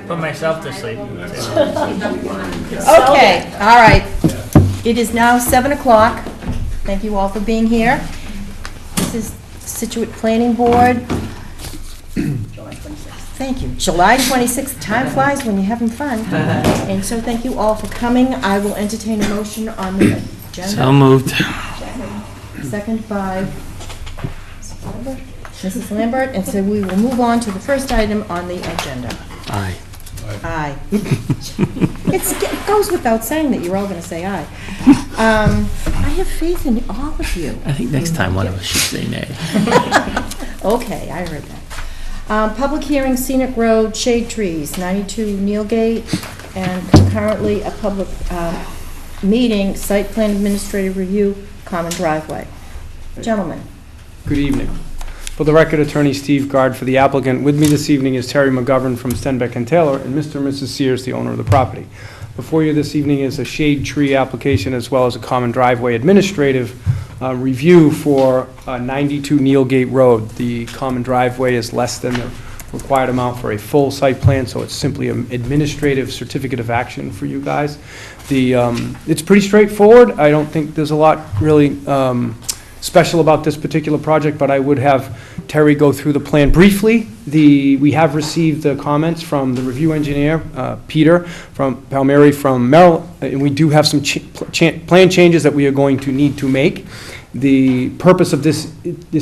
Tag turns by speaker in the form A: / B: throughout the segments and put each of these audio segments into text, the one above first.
A: Put myself to sleep.
B: Okay, all right. It is now 7 o'clock. Thank you all for being here. This is Scituate Planning Board. July 26th. Thank you. July 26th. Time flies when you're having fun. And so thank you all for coming. I will entertain a motion on the agenda.
A: So moved.
B: Second by Mrs. Lambert. And so we will move on to the first item on the agenda.
A: Aye.
B: Aye. It goes without saying that you're all going to say aye. I have faith in all of you.
A: I think next time one of us should say nay.
B: Okay, I heard that. Public hearing, scenic road, shade trees, 92 Neilgate, and concurrently a public meeting, site plan administrative review, common driveway. Gentlemen.
C: Good evening. For the record, Attorney Steve Guard for the applicant. With me this evening is Terry McGovern from Stenbeck and Taylor, and Mr. and Mrs. Sears, the owner of the property. Before you this evening is a shade tree application as well as a common driveway administrative review for 92 Neilgate Road. The common driveway is less than the required amount for a full site plan, so it's simply an administrative certificate of action for you guys. It's pretty straightforward. I don't think there's a lot really special about this particular project, but I would have Terry go through the plan briefly. We have received the comments from the review engineer, Peter from Palmieri from Merrill, and we do have some plan changes that we are going to need to make. The purpose of this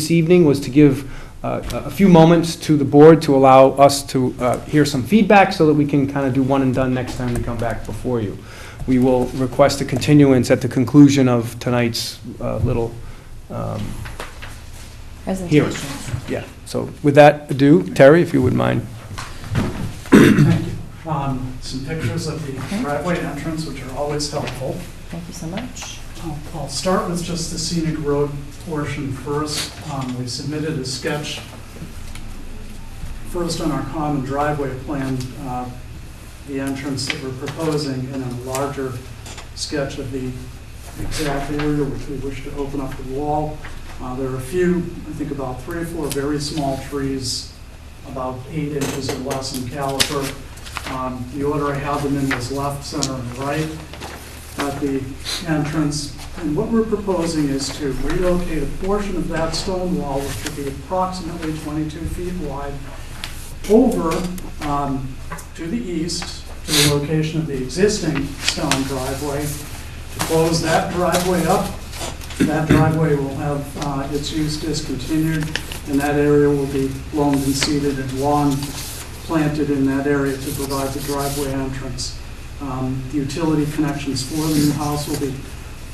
C: evening was to give a few moments to the board to allow us to hear some feedback so that we can kind of do one and done next time we come back before you. We will request a continuance at the conclusion of tonight's little hearing. Yeah. So with that ado, Terry, if you would mind.
D: Thank you. Some pictures of the driveway entrance, which are always helpful.
B: Thank you so much.
D: I'll start with just the scenic road portion first. We submitted a sketch first on our common driveway plan, the entrance that we're proposing, and a larger sketch of the exact area which we wish to open up the wall. There are a few, I think about 3 or 4 very small trees, about 8 inches or less in caliber. The order I have them in was left, center, and right at the entrance. And what we're proposing is to relocate a portion of that stone wall, which would be approximately 22 feet wide, over to the east to the location of the existing stone driveway. To close that driveway up, that driveway will have its use discontinued, and that area will be loamed and seeded and lawn planted in that area to provide the driveway entrance. The utility connections for the new house will be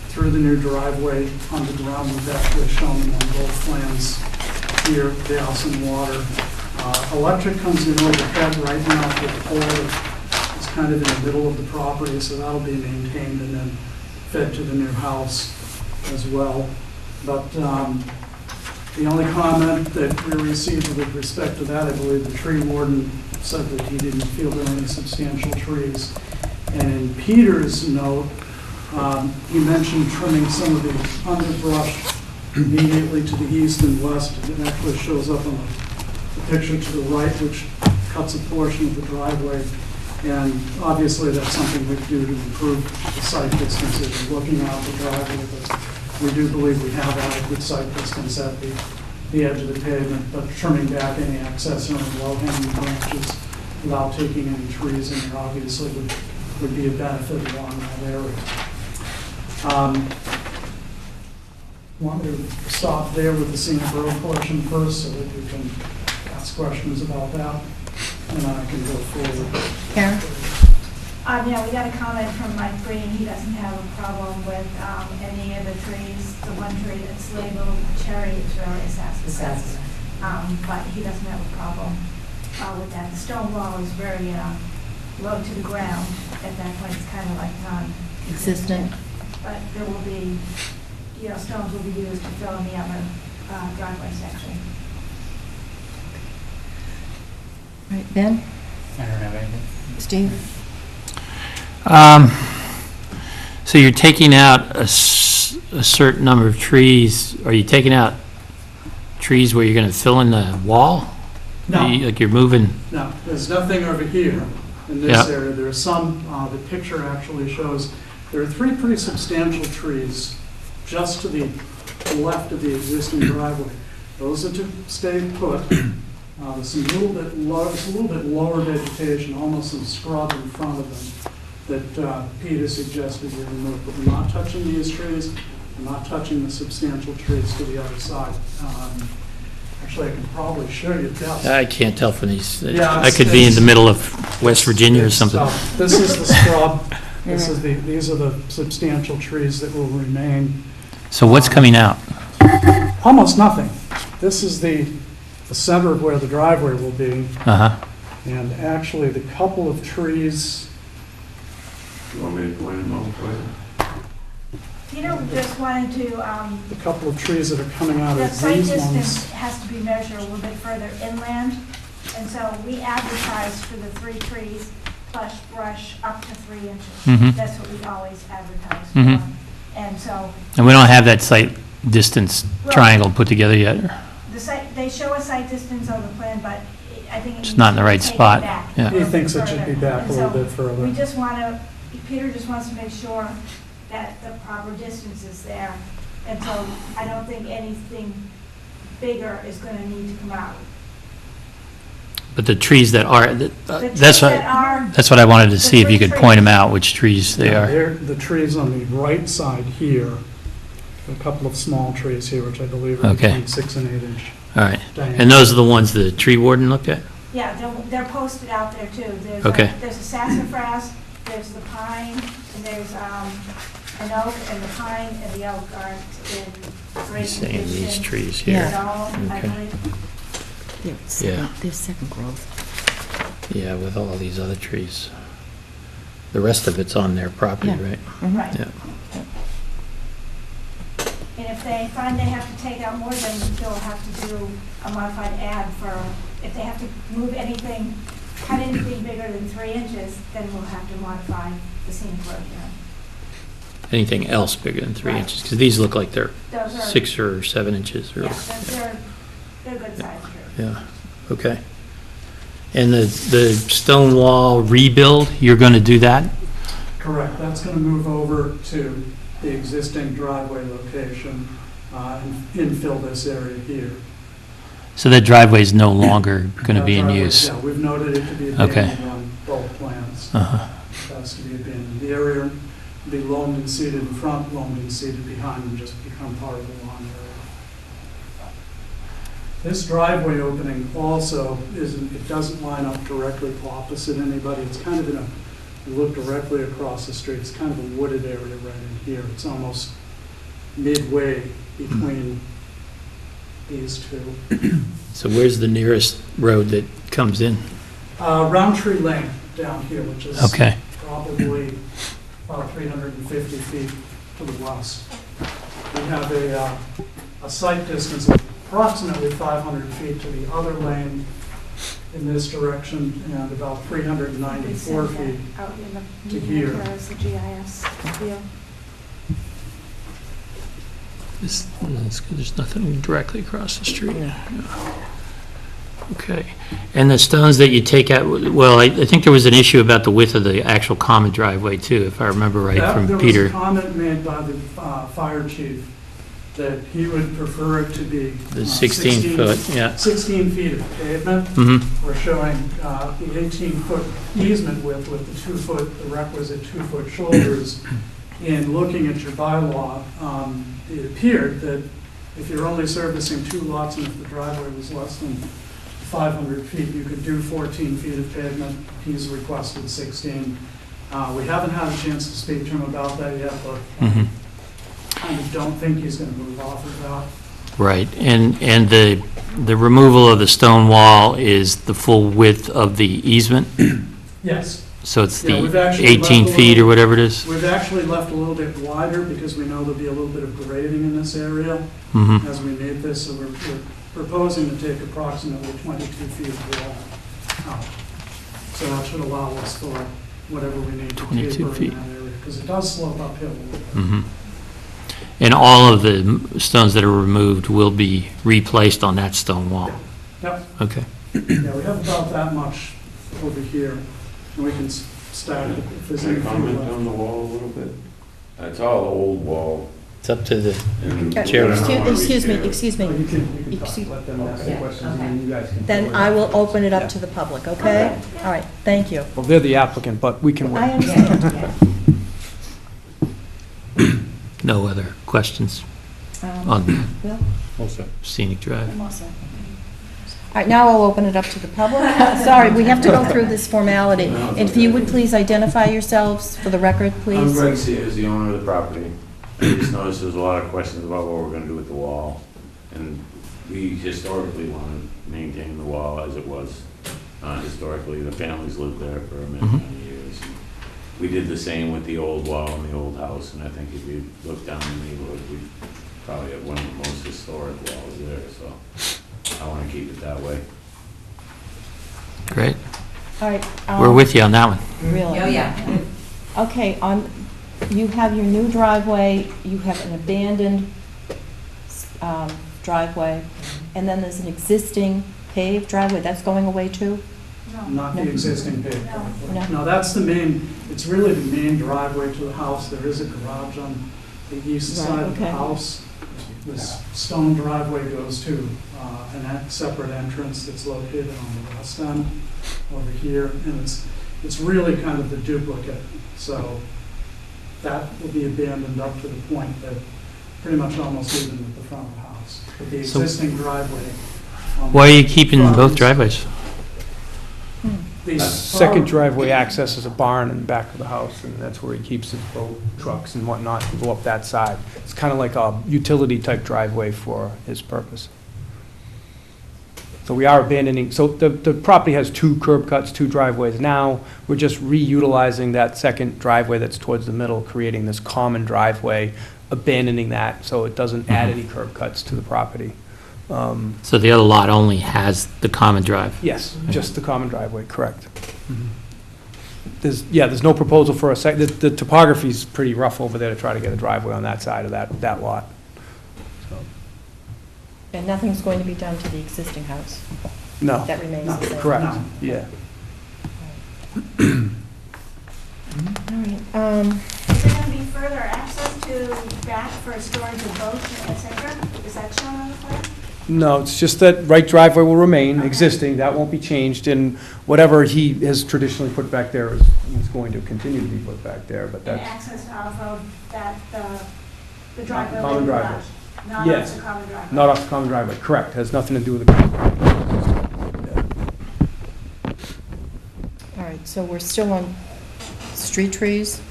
D: through the new driveway underground, with actually shown on both plans here, gas and water. Electric comes in overhead right now for the pole. It's kind of in the middle of the property, so that'll be maintained and then fed to the new house as well. But the only comment that we received with respect to that, I believe the tree warden said that he didn't feel there were any substantial trees. And in Peter's note, he mentioned trimming some of the underbrush immediately to the east and west. It actually shows up on the picture to the right, which cuts a portion of the driveway. And obviously that's something we do to improve the site distance as you're looking out the driveway. But we do believe we have adequate site distance at the edge of the pavement, but trimming back any excess or any low-hanging branches without taking any trees in there obviously would be a benefit along that area. Want to stop there with the scenic road portion first so that you can ask questions about that, and then I can go forward.
B: Karen?
E: Yeah, we got a comment from Mike Green. He doesn't have a problem with any of the trees. The one tree that's labeled cherry is really assassin. But he doesn't have a problem with that. The stone wall is very low to the ground. At that point, it's kind of like
B: Existent.
E: But there will be, stones will be used to fill in the other driveway section.
B: Right, Ben?
A: I don't have anything.
B: Steve?
A: So you're taking out a certain number of trees. Are you taking out trees where you're going to fill in the wall?
D: No.
A: Like you're moving,
D: No, there's nothing over here in this
A: Yeah.
D: area. There are some, the picture actually shows, there are three pretty substantial trees just to the left of the existing driveway. Those are to stay put. There's some little bit lower vegetation, almost some scrub in front of them that Peter suggested we remove. But we're not touching these trees. We're not touching the substantial trees to the other side. Actually, I can probably show you this.
A: I can't tell from these.
D: Yeah,
A: I could be in the middle of West Virginia or something.
D: This is the scrub. These are the substantial trees that will remain.
A: So what's coming out?
D: Almost nothing. This is the center of where the driveway will be.
A: Uh-huh.
D: And actually, the couple of trees,
F: You want me to point them out for you?
E: Peter just wanted to,
D: the couple of trees that are coming out
E: the
D: of
E: site
D: these
E: distance
D: ones.
E: has to be measured a little bit further inland. And so we advertised for the 3 trees plus brush up to 3 inches.
A: Mhm.
E: That's what we always advertise
A: Mhm.
E: for. And so
A: And we don't have that site distance triangle put together yet?
E: the site, they show a site distance on the plan, but I think it
A: It's
E: needs
A: not in the
E: to be
A: right
E: taken
A: spot.
E: back
A: Yeah.
D: He thinks it should be
E: further.
D: back a
E: And
D: little
E: so
D: bit further.
E: We just want to, Peter just wants to make sure that the proper distance is there. And so I don't think anything bigger is going to need to come out.
A: But the trees that are,
E: The
A: that's
E: trees
A: what,
E: that are,
A: that's what I wanted to
E: the
A: see, if you
E: three
A: could point them
E: trees.
A: out, which trees they are.
D: They're the trees on the right side here, a couple of small trees here, which I believe are
A: Okay.
D: between 6 and 8 inch
A: All right.
D: diameter.
A: And those are the ones the tree warden looked at?
E: yeah, they're posted out there too.
A: Okay.
E: There's a sassafras, there's the pine, and there's an oak, and the pine and the oak aren't in great
A: He's saying these
E: condition
A: trees
B: Yeah.
A: here.
E: at all, I
A: Okay.
E: believe.
A: Yeah.
B: There's second growth.
A: Yeah, with all these other trees. The rest of it's on their property,
B: Yeah.
A: right?
E: Right.
A: Yeah.
E: And if they find they have to take out more, then they'll have to do a modified ad for, if they have to move anything, cut anything bigger than 3 inches, then we'll have to modify the scenic road here.
A: Anything else bigger than 3
E: Right.
A: inches? Because these look like they're
E: Those are,
A: 6 or 7 inches. Or,
E: yeah, they're good sized trees.
A: yeah, okay. And the stone wall rebuild, you're going to do that?
D: Correct, that's going to move over to the existing driveway location and infill this area here.
A: So that driveway is no longer going to
D: That
A: be in
D: driveway,
A: use?
D: Yeah, we've noted it to be
A: Okay.
D: abandoned on both plans.
A: Uh-huh.
D: It has to be abandoned. The area will be loamed and seeded in front, loamed and seeded behind, and just become part of the lawn area. This driveway opening also isn't, it doesn't line up directly opposite anybody. It's kind of in a, you look directly across the street, it's kind of a wooded area right in here. It's almost midway between these two.
A: So where's the nearest road that comes in?
D: Roundtree Lane down here, which is
A: Okay,
D: probably about 350 feet to the west. We have a site distance of approximately 500 feet to the other lane in this direction and about 394 feet.
E: Out in the,
D: to here.
E: There is the GIS view.
A: there's nothing directly across the street. Okay. And the stones that you take out, well, I think there was an issue about the width of the actual common driveway too, if I remember right from
D: There was
A: Peter.
D: a comment made by the fire chief that he would prefer it to be
A: The 16 foot, yeah.
D: 16 feet of pavement.
A: Mm-hmm,
D: We're showing the 18-foot easement width with the 2-foot, the requisite 2-foot shoulders. In looking at your bylaw, it appeared that if you're only servicing 2 lots and if the driveway was less than 500 feet, you could do 14 feet of pavement. He's requested 16. We haven't had a chance to speak to him about that yet, but
A: mm-hmm.
D: I don't think he's going to move off of that.
A: Right, and the removal of the stone wall is the full width of the easement?
D: Yes.
A: So it's
D: Yeah,
A: the
D: we've actually
A: 18
D: left a
A: feet or
D: little-
A: whatever it is?
D: We've actually left a little bit wider because we know there'll be a little bit of grading in this area
A: Mm-hmm,
D: as we need this, so we're proposing to take approximately 22 feet of wall out. So that should allow us for whatever we need to
A: 22
D: taper
A: feet.
D: in that area, because it does slope uphill a little bit.
A: mm-hmm. And all of the stones that are removed will be replaced on that stone wall?
D: Yep,
A: Okay.
D: Yeah, we have about that much over here, and we can stack it if there's
F: Can
D: any
F: I
D: few
F: comment
D: left.
F: on the wall a little bit? It's all the old wall.
A: It's up to the
F: and
A: Chair.
F: we're gonna
B: Excuse me,
F: repair it.
B: excuse
C: Oh,
B: me.
C: you can talk,
B: Excuse-
C: let them ask the
B: Yeah,
C: questions, and
B: okay.
C: then you guys can.
B: Then
C: fill it
B: I
C: in.
B: will open it
C: Yeah.
B: up to the public, okay? All right, thank you.
C: Well, they're the applicant, but we can
B: I
C: wait.
B: understand.
A: no other questions
B: Um,
A: on
B: Bill?
A: scenic drive.
B: I'm all set. All right, now I'll open it up to the public. Sorry, we have to go through this formality.
F: No, it's
B: If you
F: okay.
B: would please identify yourselves for the record,
F: I'm
B: please.
F: Greg Sears, the owner of the property. I just noticed there's a lot of questions about what we're gonna do with the wall. And we historically want to maintain the wall as it was. Historically, the families lived there for many, many years. We did the same with the old wall in the old house, and I think if you look down the neighborhood, we probably have one of the most historic walls there, so I want to keep it that way.
A: Great.
B: All right.
A: We're with you on that one.
B: Really?
G: Oh, yeah.
B: Okay, you have your new driveway, you have an abandoned driveway, and then there's an existing paved driveway, that's going away too?
E: No.
D: Not the
B: No.
D: existing paved
E: No.
D: driveway.
B: No.
D: No, that's the main, it's really the main driveway to the house. There is a garage on the east
B: Right,
D: side of the
B: okay.
D: house. This stone driveway goes to a separate entrance that's located on the west end over here, and it's really kind of the duplicate. So that will be abandoned up to the point that pretty much almost even at the front of the house. But the
A: So-
D: existing driveway.
A: Why are you keeping both driveways?
D: The
C: Second driveway access is a barn in the back of the house, and that's where he keeps his boat, trucks and whatnot to go up that side. It's kind of like a utility-type driveway for his purpose. So we are abandoning, so the property has two curb cuts, two driveways now. We're just reutilizing that second driveway that's towards the middle, creating this common driveway, abandoning that so it doesn't add any curb cuts to the property.
A: So the other lot only has the common drive?
C: Yes, just the common driveway, correct. There's no proposal for a the topography's pretty rough over there to try to get a driveway on that side of that lot. So,
B: And nothing's going to be done to the existing house?
C: no,
B: That remains the same?
C: correct,
D: No.
C: yeah.
B: All right,
E: Is there going to be further access to back for storage of boats, et cetera? Is that shown on the plan?
C: No, it's just that right driveway will remain
E: Okay.
C: existing, that won't be changed, and whatever he has traditionally put back there is going to continue to be put back there, but
E: And
C: that's,
E: access off of that, the driveway?
C: common
E: with the
C: driveway.
E: garage, Not
C: Yes.
E: off the common driveway?
C: not off the common driveway, correct, has nothing to do with the common driveway.
B: all right, so we're still on street trees?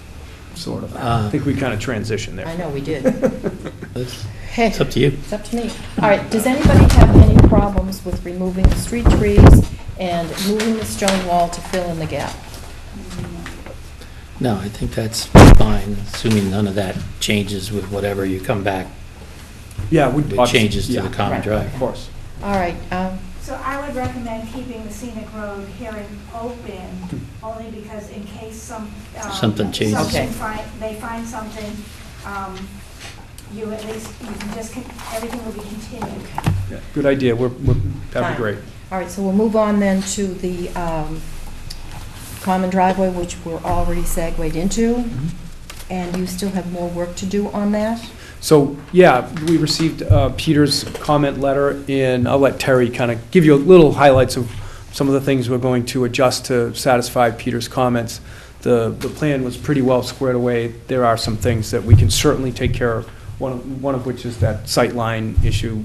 C: Sort of. I think we kind of transitioned there.
B: I know, we did.
A: It's
B: Hey,
A: it's up to you.
B: it's up to me. All right, does anybody have any problems with removing the street trees and moving the stone wall to fill in the gap?
A: No, I think that's fine, assuming none of that changes with whatever you come back
C: Yeah, we.
A: with changes to
C: yeah,
A: the common
B: Right.
A: drive.
C: Of course.
B: All right,
E: So I would recommend keeping the scenic road hearing open, only because in case
A: Something changes.
B: Okay.
E: they find something, you at least, you can just, everything will be continued.
C: Yeah, good idea, that'd
B: Fine.
C: be great.
B: all right, so we'll move on then to the common driveway, which we're already segued into, and you still have more work to do on that?
C: So, yeah, we received Peter's comment letter, and I'll let Terry kind of give you a little highlights of some of the things we're going to adjust to satisfy Peter's comments. The plan was pretty well squared away. There are some things that we can certainly take care of, one of which is that sightline issue.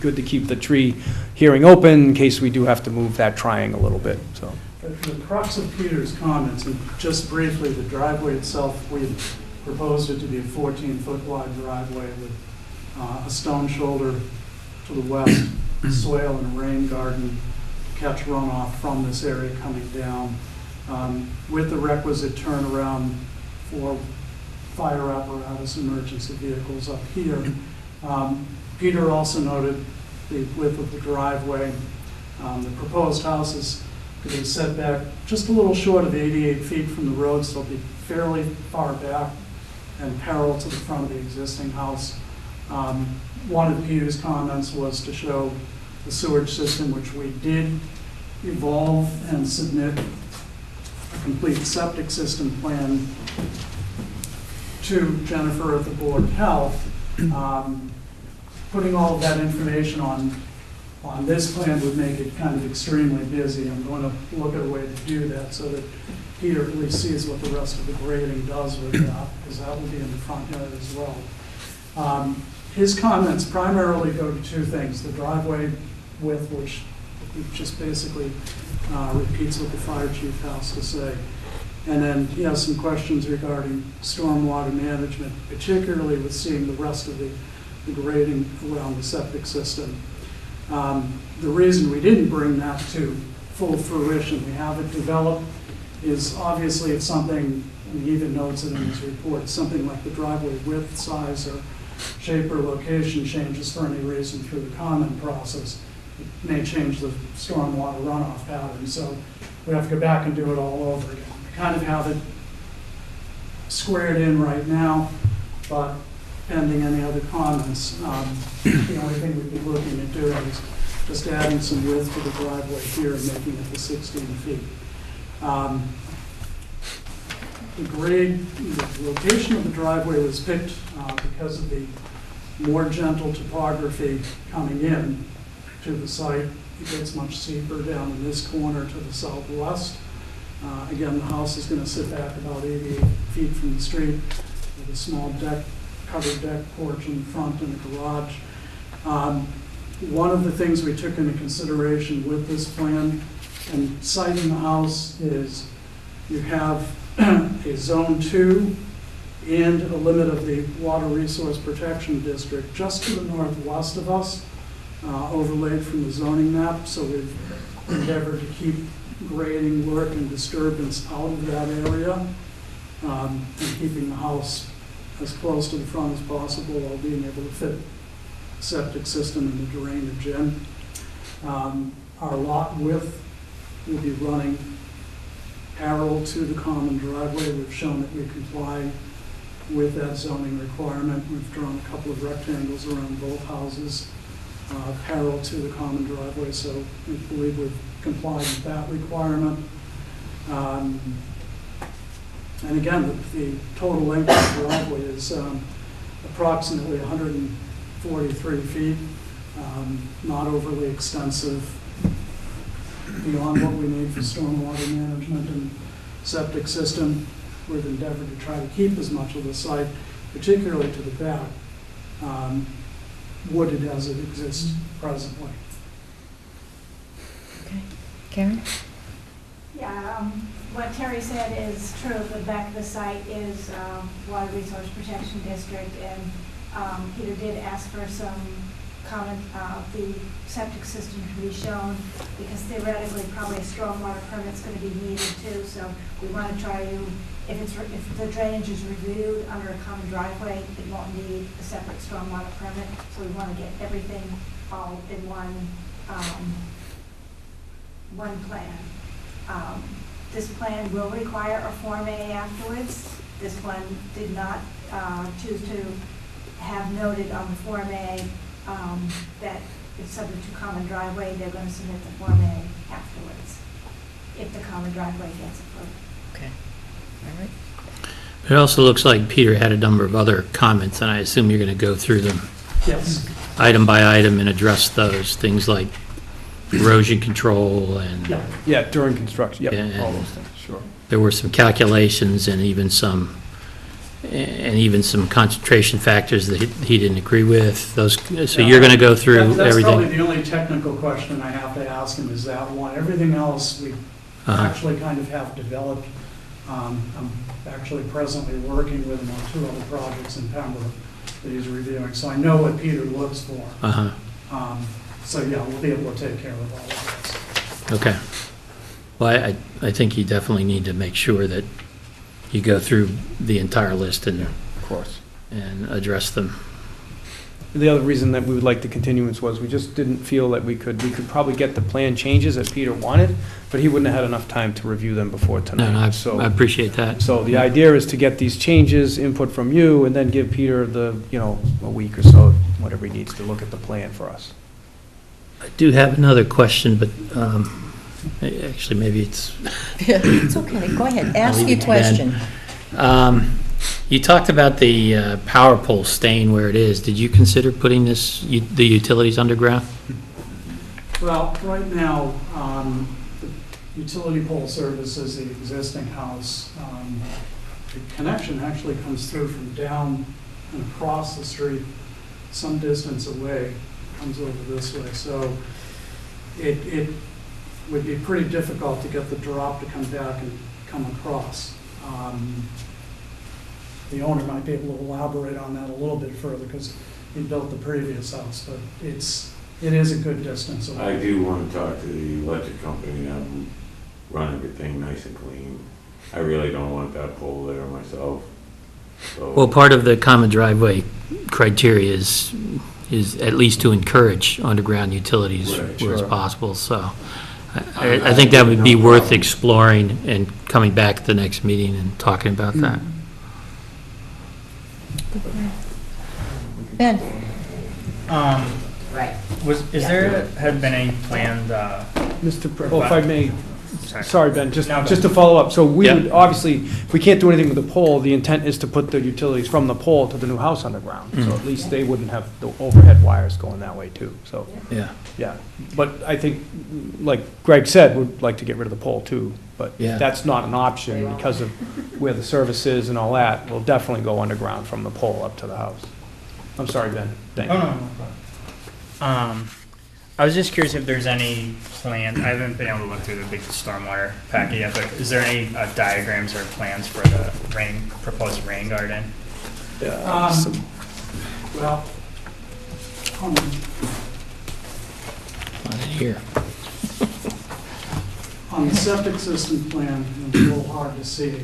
C: Good to keep the tree hearing open in case we do have to move that triangle a little bit, so.
D: The crux of Peter's comments, and just briefly, the driveway itself, we had proposed it to be a 14-foot wide driveway with a stone shoulder to the west, swale and a rain garden, catch runoff from this area coming down, with the requisite turnaround for fire apparatus, emergency vehicles up here. Peter also noted the width of the driveway. The proposed house is to be set back just a little short of 88 feet from the road, so it'll be fairly far back and parallel to the front of the existing house. One of Peter's comments was to show the sewage system, which we did. evolve and submit a complete septic system plan to Jennifer at the Board of Health. Putting all of that information on this plan would make it kind of extremely busy. I'm going to look at a way to do that so that Peter at least sees what the rest of the grading does with that, because that will be in the front yard as well. His comments primarily go to two things: the driveway width, which he just basically repeats what the fire chief has to say. And then he has some questions regarding stormwater management, particularly with seeing the rest of the grading around the septic system. The reason we didn't bring that to full fruition, we have it developed, is obviously it's something, and he even notes it in his report, something like the driveway width, size, or shape or location changes for any reason through the common process. It may change the stormwater runoff pattern, so we have to go back and do it all over again. We kind of have it squared in right now, but pending any other comments, the only thing we'd be looking at doing is just adding some width to the driveway here and making it to 16 feet. The grade, the location of the driveway was picked because of the more gentle topography coming in to the site. It gets much steeper down in this corner to the southwest. Again, the house is going to sit back about 88 feet from the street with a small deck, covered deck porch in front and a garage. One of the things we took into consideration with this plan and siting the house is you have a zone 2 and a limit of the water resource protection district just to the northwest of us, overlaid from the zoning map. So we've endeavored to keep grading, work, and disturbance out of that area, and keeping the house as close to the front as possible while being able to fit the septic system and the drainage in. Our lot width will be running parallel to the common driveway. We've shown that we comply with that zoning requirement. We've drawn a couple of rectangles around both houses parallel to the common driveway, so we believe we've complied with that requirement. And again, the total length of the driveway is approximately 143 feet, not overly extensive, beyond what we need for stormwater management and septic system. We've endeavored to try to keep as much of the site, particularly to the back, wooded as it exists presently.
B: Okay. Karen?
E: Yeah, what Terry said is true. The back of the site is Water Resource Protection District, and Peter did ask for some comment, the septic system to be shown, because theoretically probably a stormwater permit's going to be needed too, so we want to try to, if the drainage is reviewed under a common driveway, it won't need a separate stormwater permit, so we want to get everything all in one plan. This plan will require a Form A afterwards. This one did not choose to have noted on the Form A that it's subject to common driveway. They're going to submit the Form A afterwards if the common driveway gets approved.
B: Okay. All right.
A: It also looks like Peter had a number of other comments, and I assume you're going to go through them
D: Yes.
A: item by item and address those, things like erosion control, and
D: Yeah.
C: Yeah, during construction,
A: Yeah,
C: yep, all
A: and-
C: those things, sure.
A: there were some calculations and even some concentration factors that he didn't agree with. Those, so you're going to go through
D: That's
A: everything?
D: probably the only technical question I have to ask him is that one. Everything else we actually kind of have developed. I'm actually presently working with him on 2 other projects in Pembroke that he's reviewing, so I know what Peter looks for. So yeah, we'll be able to take care of all of this.
A: Okay. Well, I think you definitely need to make sure that you go through the entire list and
C: Of course.
A: address them.
C: The other reason that we would like the continuance was we just didn't feel that we could probably get the plan changes that Peter wanted, but he wouldn't have had enough time to review them before
A: No,
C: tonight.
A: I
C: So,
A: appreciate that.
C: so the idea is to get these changes, input from you, and then give Peter a week or so, whatever he needs to look at the plan for us.
A: I do have another question, but Actually, maybe it's,
B: It's okay, go ahead, ask
A: leave
B: your
A: it to Ben.
B: question.
A: You talked about the power pole staying where it is. Did you consider putting the utilities underground?
D: Well, right now, the utility pole services the existing house. The connection actually comes through from down and across the street, some distance away, comes over this way. So it would be pretty difficult to get the drop to come back and come across. The owner might be able to elaborate on that a little bit further because he built the previous house, but it is a good distance away.
F: I do want to talk to the electric company and have them run everything nice and clean. I really don't want that pole there myself. So,
A: Well, part of the common driveway criteria is at least to encourage underground utilities
F: Right,
A: where it's
C: sure.
A: possible, so I think that would be worth exploring and coming back at the next meeting and talking about that.
B: Ben?
G: Right.
H: Is there, had been any planned,
C: If I may, sorry, Ben,
H: No,
C: just
H: go
C: to follow up. So we
A: Yeah.
C: would, obviously, if we can't do anything with the pole, the intent is to put the utilities from the pole to the new house underground. So at least they wouldn't have the overhead wires going that way too, so,
A: Yeah.
C: yeah. But I think, like Greg said, we'd like to get rid of the pole too, but
A: Yeah.
C: that's not an option because of where the service is and all that. We'll definitely go underground from the pole up to the house. I'm sorry, Ben. Thank
H: oh,
C: you.
H: no, no problem. I was just curious if there's any plan, I haven't been able to look through the big stormwater packet yet, but is there any diagrams or plans for the proposed rain garden?
D: Well,
A: Not in here.
D: on the septic system plan, it's a little hard to see.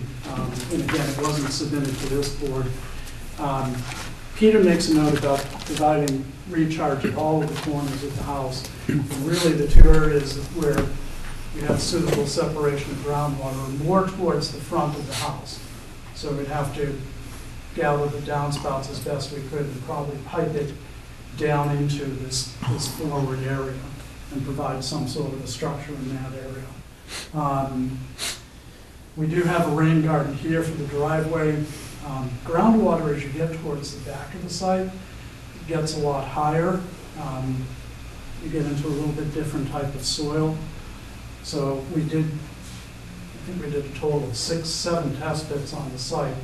D: And again, it wasn't submitted to this board. Peter makes a note about providing recharge at all of the corners of the house. And really, the two areas where you have suitable separation of groundwater are more towards the front of the house. So we'd have to gather the downspouts as best we could and probably pipe it down into this forward area and provide some sort of a structure in that area. We do have a rain garden here for the driveway. Groundwater, as you get towards the back of the site, gets a lot higher. You get into a little bit different type of soil. So I think we did a total of 7 test bits on the site,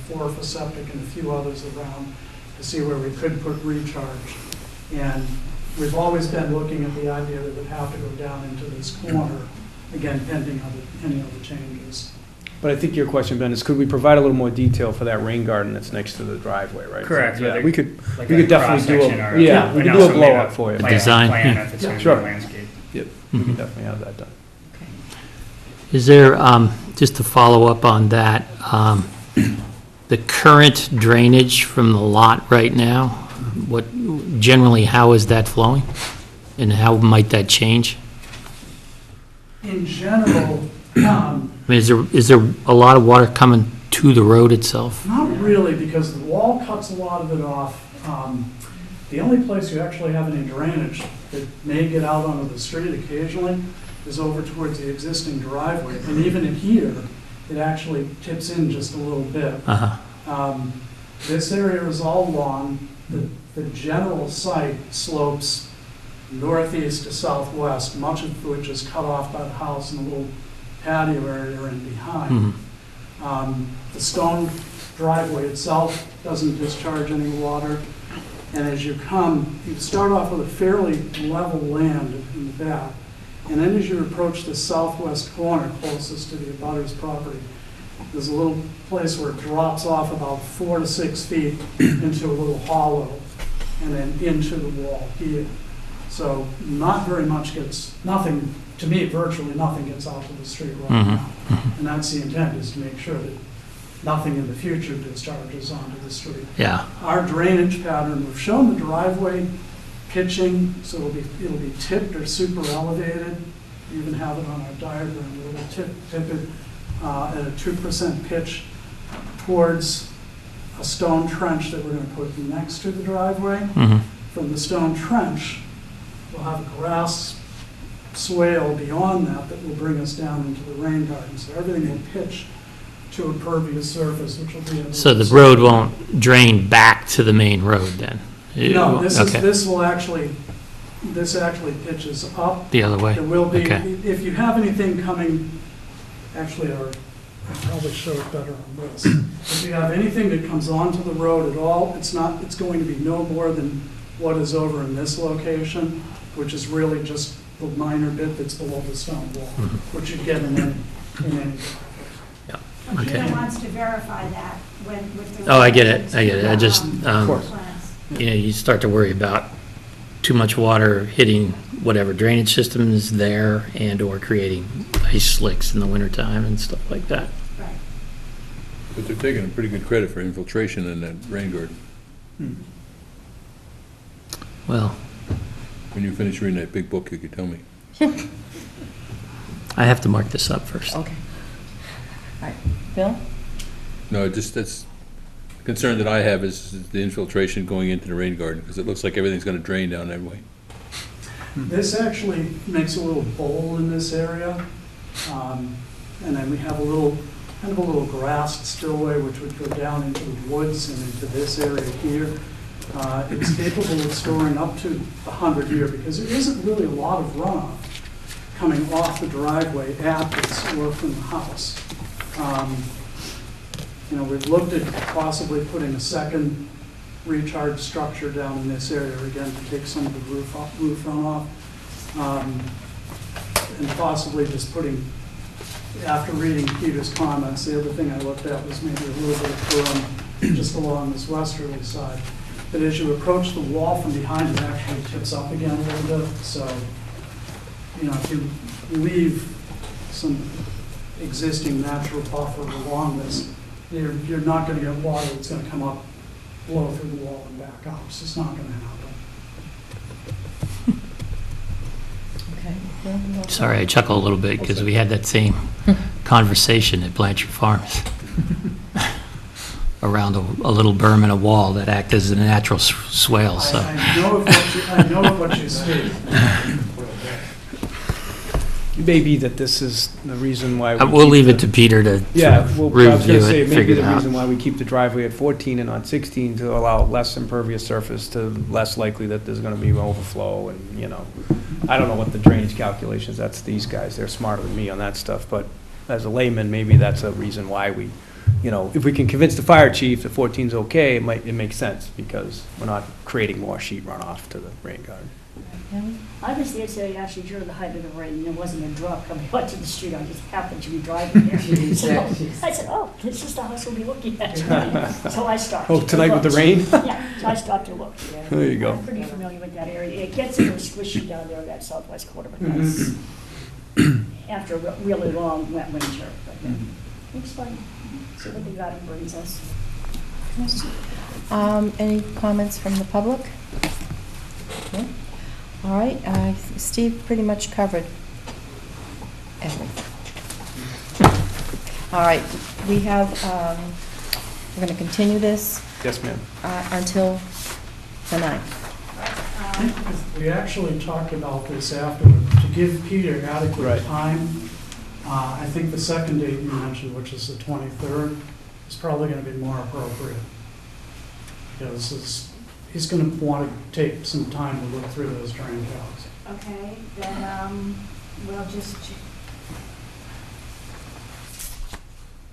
D: 4 for septic and a few others around to see where we could put recharge. And we've always been looking at the idea that we'd have to go down into this corner, again, pending any other changes.
C: But I think your question, Ben, is could we provide a little more detail for that rain garden that's next to the driveway, right?
H: Correct,
C: Yeah,
H: whether-
C: we could
H: Like
C: We
H: a
C: could definitely do
H: cross-section
C: a,
H: or-
C: yeah, we
H: and
C: could do a
H: also
C: blow
H: maybe
C: up for you.
A: A design,
H: Plan
A: yeah.
H: if it's
C: Yeah,
H: gonna be
C: sure.
H: landscape.
C: Yep, we can definitely have that done.
A: Is there, just to follow up on that, the current drainage from the lot right now, generally, how is that flowing? And how might that change?
D: In general,
A: I mean, is there a lot of water coming to the road itself?
D: not really, because the wall cuts a lot of it off. The only place you actually have any drainage that may get out onto the street occasionally is over towards the existing driveway. And even in here, it actually tips in just a little bit.
A: Uh-huh.
D: This area is all lawn. The general site slopes northeast to southwest, much of which is cut off by the house and a little patio area in behind.
A: Mhm.
D: The stone driveway itself doesn't discharge any water. And as you start off with a fairly level land in the back. And then as you approach the southwest corner closest to the abutter's property, there's a little place where it drops off about 4 to 6 feet into a little hollow and then into the wall here. So not very much nothing, to me, virtually nothing gets out to the street right
A: Mhm.
D: now. And that's the intent, is to make sure that nothing in the future discharges onto the street.
A: Yeah.
D: Our drainage pattern, we've shown the driveway pitching, so it'll be tipped or super elevated. We even have it on our diagram, we'll tip it at a 2% pitch towards a stone trench that we're going to put next to the driveway.
A: Mhm.
D: From the stone trench, we'll have a grass swale beyond that that will bring us down into the rain garden. So everything will pitch to a pervious surface, which will be able to...
A: So the road won't drain back to the main road then?
D: No,
A: Okay.
D: this actually pitches up.
A: The other way?
D: There will be,
A: Okay.
D: if you have anything coming, actually, I'll probably show it better on this. If you have anything that comes onto the road at all, it's going to be no more than what is over in this location, which is really just the minor bit that's below the stone wall, which you get in any
E: But
A: Okay.
E: Peter wants to verify that with the...
A: Oh, I get it. I just,
C: Of course.
E: plans.
A: you start to worry about too much water hitting whatever drainage system is there and/or creating ice slicks in the wintertime and stuff like that.
E: Right.
G: But they're taking a pretty good credit for infiltration in that rain garden.
A: Well,
G: When you finish reading that big book, you could tell me.
A: I have to mark this up first.
B: Okay. All right, Bill?
G: No, that's concern that I have is the infiltration going into the rain garden, because it looks like everything's gonna drain down that way.
D: This actually makes a little bowl in this area. And then we have kind of a little grassed spillway which would go down into the woods and into this area here. It's capable of storing up to 100 year because there isn't really a lot of runoff coming off the driveway at this or from the house. We've looked at possibly putting a second recharge structure down in this area again to take some of the roof runoff. And possibly just putting, after reading Peter's comments, the other thing I looked at was maybe a little bit of berm just along this westerly side. But as you approach the wall from behind, it actually tips up again a little bit. So, if you leave some existing natural buffer along this, you're not going to get water that's going to come up, blow through the wall and back up. It's just not going to happen.
B: Okay. Bill, you want-
A: Sorry, I chuckle a little bit because we had that same conversation at Blanchard Farms around a little berm and a wall that act as a natural swale, so.
D: I know of what you speak.
C: It may be that this is the reason why.
A: We'll leave it to Peter to
C: Yeah, well, I was
A: review
C: gonna say,
A: it,
C: maybe
A: figure it
C: the
A: out.
C: reason why we keep the driveway at 14 and not 16 to allow less impervious surface to less likely that there's gonna be overflow and, I don't know what the drainage calculations, that's these guys, they're smarter than me on that stuff, but as a layman, maybe that's a reason why we, if we can convince the fire chief that 14's okay, it makes sense, because we're not creating more sheet runoff to the rain garden.
I: I was there today actually during the height of the rain, and there wasn't a drop coming onto the street, I just happened to be driving there. So I said, oh, this is the house we'll be looking at tonight. So I stopped.
C: Oh, tonight with the rain?
I: Yeah, so I stopped to look. Yeah.
C: There you go.
I: I'm pretty familiar with that area. It gets a little squishy down there in that southwest quarter, but that's after a really long wet winter. But it's fun. See what the garden brings us.
B: Any comments from the public? Okay. All right, Steve pretty much covered everything. All right, we have, we're going to continue this
C: Yes, ma'am.
B: until the 9th.
D: We actually talked about this afterward, to give Peter adequate
C: Right.
D: time. I think the second date you mentioned, which is the 23rd, is probably going to be more appropriate. Because he's going to want to take some time to look through those drain calcs.
E: Okay, then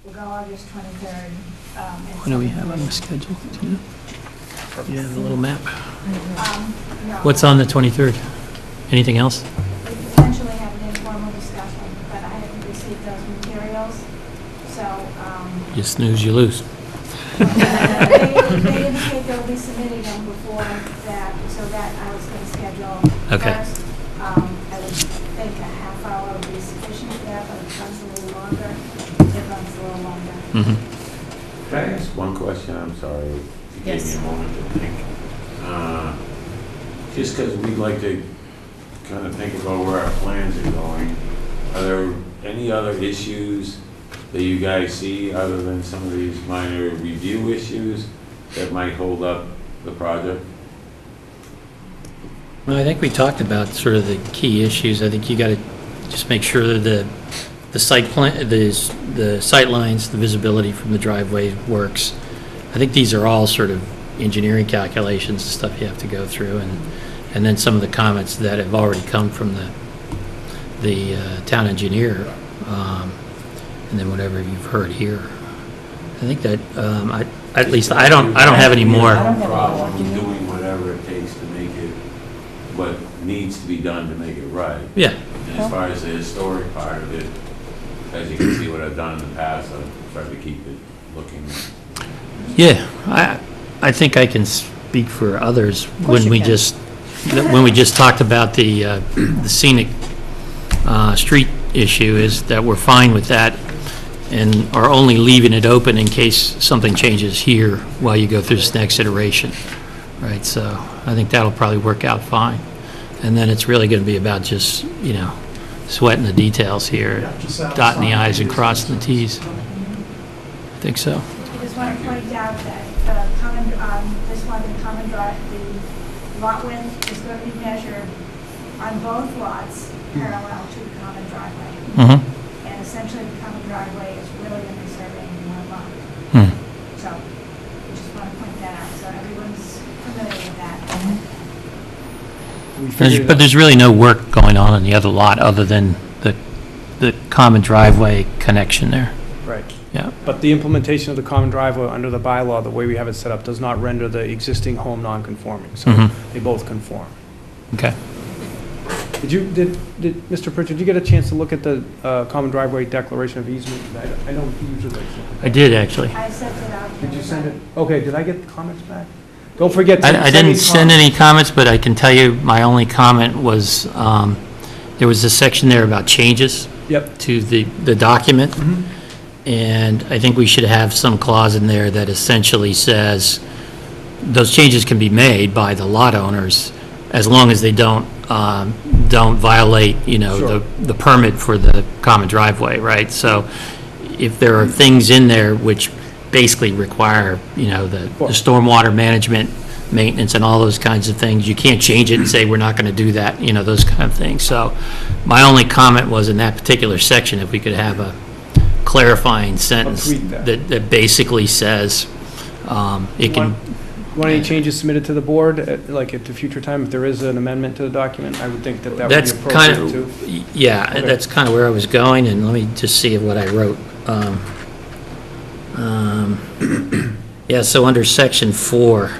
E: we'll go August 23rd.
A: What do we have on the schedule? Yeah, the little map.
E: No.
A: What's on the 23rd? Anything else?
E: We potentially have an informal discussion, but I haven't received those materials, so,
A: You snooze, you lose.
E: they indicate they'll be submitting them before that, so that I was going to schedule
A: Okay.
E: first. I would think a half hour would be sufficient for that, but if it runs a little longer, it runs a little longer.
A: Mhm.
F: Can I ask one question? I'm sorry. If you gave me
B: Yes.
F: a moment to think. Just because we'd like to kind of think about where our plans are going, are there any other issues that you guys see other than some of these minor review issues that might hold up the project?
A: Well, I think we talked about sort of the key issues. I think you got to just make sure that the site plan, the sight lines, the visibility from the driveway works. I think these are all sort of engineering calculations, stuff you have to go through, and then some of the comments that have already come from the town engineer, and then whatever you've heard here. I think that, at least I don't have any more.
B: I don't have any
F: Problem
B: more.
F: doing whatever it takes to make it, what needs to be done to make it right.
A: Yeah,
F: And as far as the historic part of it, as you can see what I've done in the past, I've tried to keep it looking.
A: yeah, I think I can speak for others when
B: you
A: we
B: can.
A: just talked about the scenic street issue, is that we're fine with that and are only leaving it open in case something changes here while you go through this next iteration, right? So I think that'll probably work out fine. And then it's really going to be about just, sweating the details here,
D: Yeah, just
A: dotting the
D: satisfying
A: i's and
D: these
A: crossing the
D: issues.
A: t's. I think so.
E: I just want to point out that the common, this one, the common drive, the lot width is going to be measured on both lots parallel to the common driveway.
A: Mm-hmm.
E: And essentially, the common driveway is really going to be serving one lot. So, I just want to point that out, so everyone's familiar with that.
C: We figured
A: But there's really no work going on the other lot other than the common driveway connection there.
C: Right.
A: Yeah.
C: But the implementation of the common driveway under the bylaw, the way we have it set up, does not render the existing home non-conforming, so
A: Mhm.
C: they both conform.
A: Okay.
C: Did Mr. Pritchard, did you get a chance to look at the common driveway declaration of easement? I don't usually.
A: I did, actually.
E: I sent it out.
C: Did you send it? Okay, did I get the comments back? Don't forget to
A: I didn't send any comments, but I can tell you, my only comment was, there was a section there about changes
C: Yep.
A: to the document, and I think we should have some clause in there that essentially says those changes can be made by the lot owners as long as they don't violate,
C: Sure.
A: the permit for the common driveway, right? So if there are things in there which basically require, the stormwater management, maintenance, and all those kinds of things, you can't change it and say, we're not going to do that, those kind of things. So my only comment was in that particular section, if we could have a clarifying sentence
C: tweak that.
A: that basically says, it can,
C: Want any changes submitted to the board, like at the future time, if there is an amendment to the document? I would think that would be
A: that's kind
C: appropriate
A: of,
C: too.
A: yeah,
C: Okay.
A: that's kind of where I was going, and let me just see what I wrote. Yeah, so under section 4,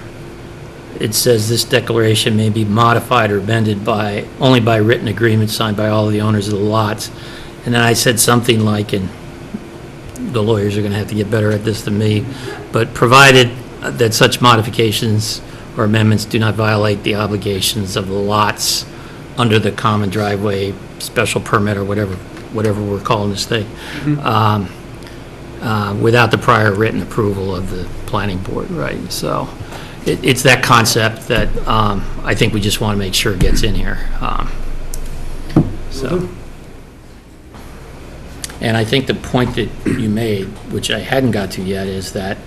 A: it says this declaration may be modified or amended only by written agreement signed by all of the owners of the lots. And then I said something like, and the lawyers are going to have to get better at this than me, but provided that such modifications or amendments do not violate the obligations of the lots under the common driveway special permit or whatever we're calling this thing, without the prior written approval of the planning board, right? So it's that concept that I think we just want to make sure gets in here. So. And I think the point that you made, which I hadn't got to yet, is that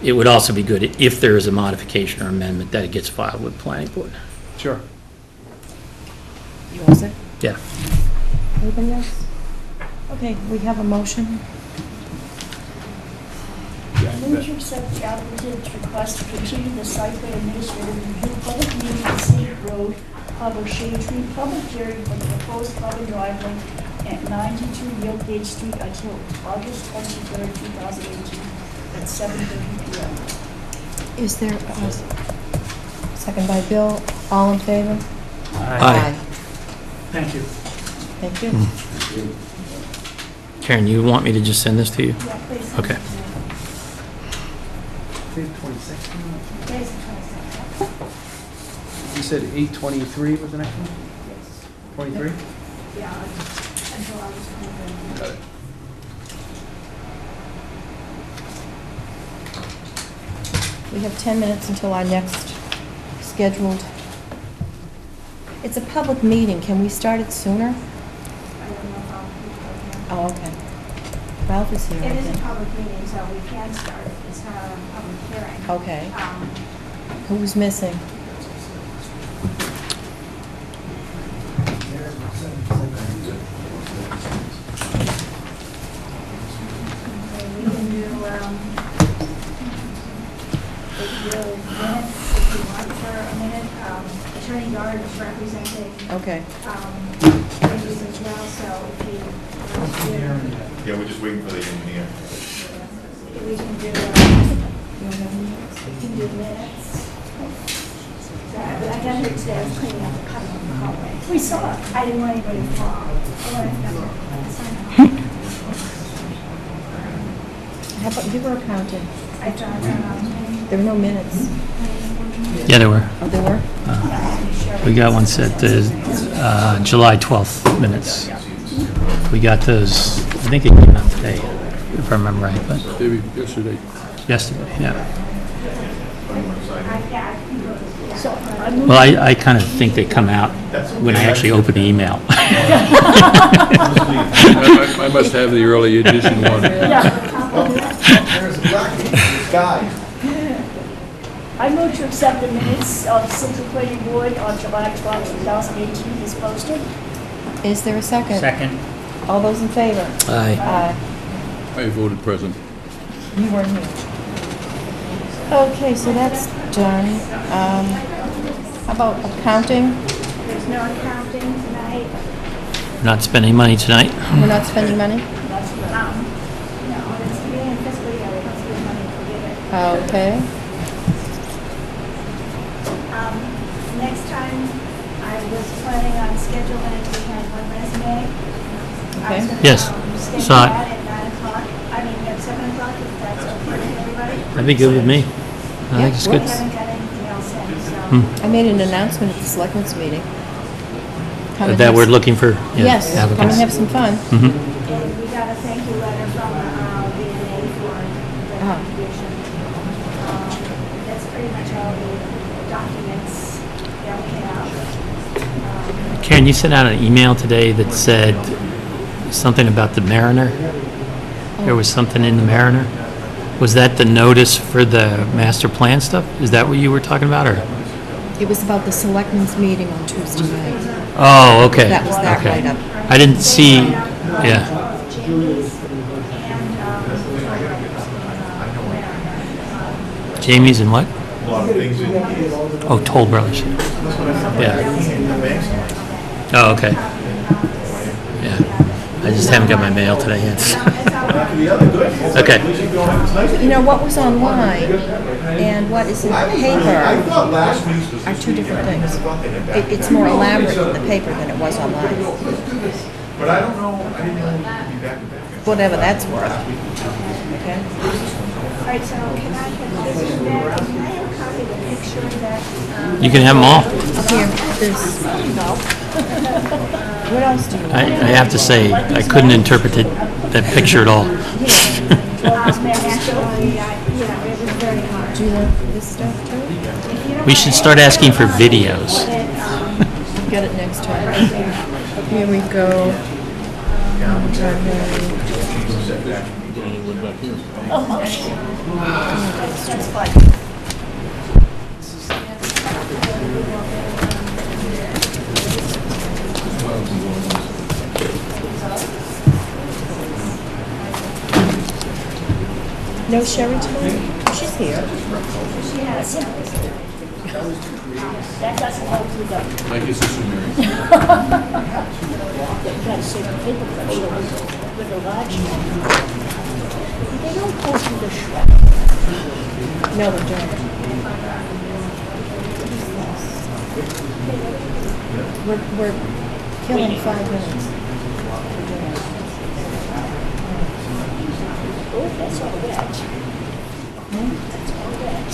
A: it would also be good if there is a modification or amendment that it gets filed with planning board.
C: Sure.
B: You all set?
A: Yeah.
B: Anybody else? Okay, we have a motion.
I: Move to accept the applicant's request to continue the site plan administrative review public meeting on Scenic Road, Harbor Shade Tree, public hearing for the proposed common driveway at 92 Yellowgate Street until August 23rd, 2018, at 7:30 p.m.
B: Is there a second by Bill? All in favor?
A: Aye.
D: Thank you.
B: Thank you.
A: Karen, you want me to just send this to you?
E: Yeah, please.
A: Okay.
E: Today's the 22nd.
C: You said 8:23 was the next one?
E: Yes.
C: 23?
E: Yeah, until August 23rd.
C: Got it.
B: We have 10 minutes until our next scheduled. It's a public meeting. Can we start it sooner?
E: I don't know if I'll
B: Oh, okay. Ralph is here, I
E: It is a
B: think.
E: public meeting, so we can start it. It's not a public hearing.
B: Okay.
E: Um,
B: Who's missing?
E: can do, minutes if you want for a minute. Attorney Guard is representing,
B: Okay.
E: Randy's as well, so if you want to do,
J: Yeah, we're just waiting for the engineer.
E: we can do minutes. So I got here today, I was cleaning up the cut on the hallway.
I: We saw it.
E: I didn't want anybody to fall. I wanted to know.
B: How about, you were accounting.
E: I thought,
B: There were no minutes.
A: Yeah, there were.
B: Oh, there were?
A: We got one set, the July 12th minutes. We got those, I think it came out today, if I remember right, but
G: Maybe yesterday.
A: yesterday, yeah.
I: So I move
A: Well, I kind of think they come out when I actually open the email.
G: I must have the early edition one.
I: I move to accept the minutes of the Situate Planning Board on July 12, 2018 as posted.
B: Is there a second?
H: Second.
B: All those in favor?
A: Aye.
G: I voted present.
B: You weren't here. Okay, so that's done. How about accounting?
E: there's no accounting tonight.
A: Not spending money tonight?
B: We're not spending money?
E: No, it's being fiscal year, we don't spend money, forget it.
B: Okay.
E: Next time, I was planning on scheduling, we had one resume. I was gonna,
A: Yes,
E: schedule
A: saw it.
E: that at 9 o'clock, I mean, at 7 o'clock, if that's okay with everybody.
A: That'd be good with me. I think it's
E: We
A: good.
E: haven't got anything else in, so.
B: I made an announcement at the selectmen's meeting. Come and
A: That
B: have
A: we're
B: some-
A: looking for
B: Yes, come and
A: applicants.
B: have some fun.
A: Mhm.
E: And we got a thank you letter from VNA for the contribution. That's pretty much all the documents that we have.
A: Karen, you sent out an email today that said something about the Mariner. There was something in the Mariner. Was that the notice for the master plan stuff? Is that what you were talking about, or?
B: It was about the selectmen's meeting on Tuesday night.
A: Oh, okay.
B: That was that
A: Okay.
B: write-up.
A: I didn't see, yeah. Jamie's and what?
J: A lot of things in
A: Oh, Toll Brothers. Yeah. Oh, okay. Yeah. I just haven't got my mail today yet. Okay.
B: You know, what was online and what is in the paper
J: thought last week's was.
B: are two different things. It's more elaborate in the paper than it was online.
J: But I don't know, I didn't know we'd be back to back.
B: Whatever that's worth. Okay?
E: All right, so can I have this back? Can I have a copy of the picture that,
A: You can have them all.
B: Up here, this. What else do you want?
A: I have to say, I couldn't interpret that picture at all.
E: actually, yeah, it was very hard.
B: Do you want this stuff too?
A: We should start asking for videos.
B: Get it next time. Here we go.
I: That's fine.
B: No Sherry tonight? She's here.
I: She has. That doesn't hold through the,
G: I guess it's a Mary.
I: you gotta save the paper clips with the large. They don't go through the shred.
B: No, they don't. We're killing 5 minutes.
I: Oh, that's all wet. That's all wet.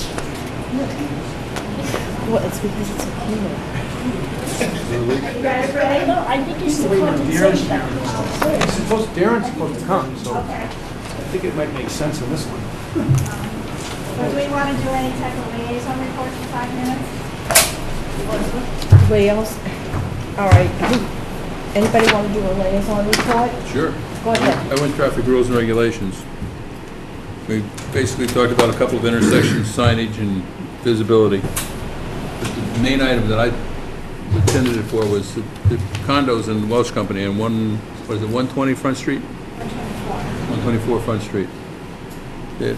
B: Well, it's because it's a kilo.
I: No, I think it's the condensation.
C: Darren's supposed to come, so I think it might make sense in this one.
E: So do we want to do any type of liaison report for 5 minutes?
B: Anybody else? All right. Anybody want to do a liaison report?
G: Sure.
B: Go ahead.
G: I went traffic rules and regulations. We basically talked about a couple of intersections, signage and visibility. But the main item that I attended it for was the condos in Welsh Company on 120 Front Street? 124 Front Street. that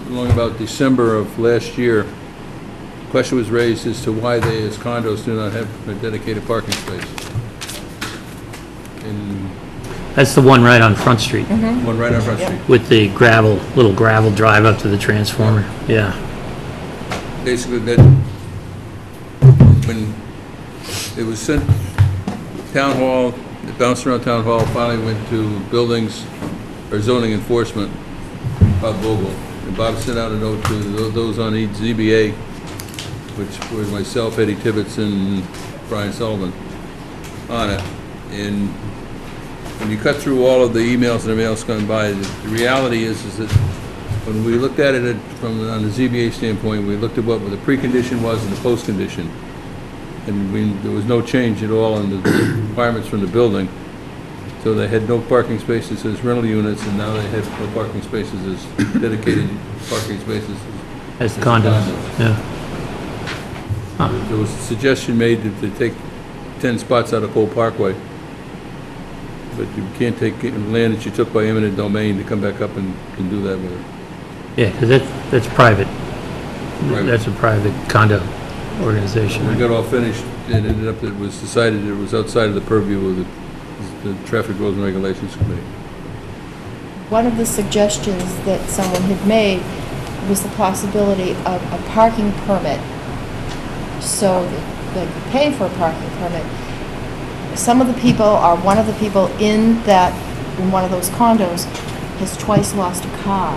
G: along about December of last year, the question was raised as to why they, as condos, do not have a dedicated parking space. And
A: That's the one right on Front Street
G: one right on Front Street.
A: with the little gravel drive up to the transformer. Yeah.
G: Basically, that, when it was sent, town hall, it bounced around town hall, finally went to buildings, or zoning enforcement, Bob Vogel. And Bob sent out a note to those on each ZBA, which were myself, Eddie Tibbetts, and Brian Sullivan, on it. And when you cut through all of the emails and everything else going by, the reality is that when we looked at it from, on the ZBA standpoint, we looked at what the precondition was and the postcondition. And there was no change at all in the requirements from the building. So they had no parking spaces as rental units, and now they have no parking spaces as dedicated parking spaces.
A: As condos, yeah.
G: There was a suggestion made that they take 10 spots out of Cole Parkway, but you can't take land that you took by eminent domain to come back up and do that with it.
A: Yeah, because that's private.
G: Private.
A: That's a private condo organization.
G: When we got all finished, it ended up that it was decided it was outside of the purview of the Traffic Rules and Regulations Committee.
B: One of the suggestions that someone had made was the possibility of a parking permit, so that they could pay for a parking permit. Some of the people, or one of the people in one of those condos, has twice lost a car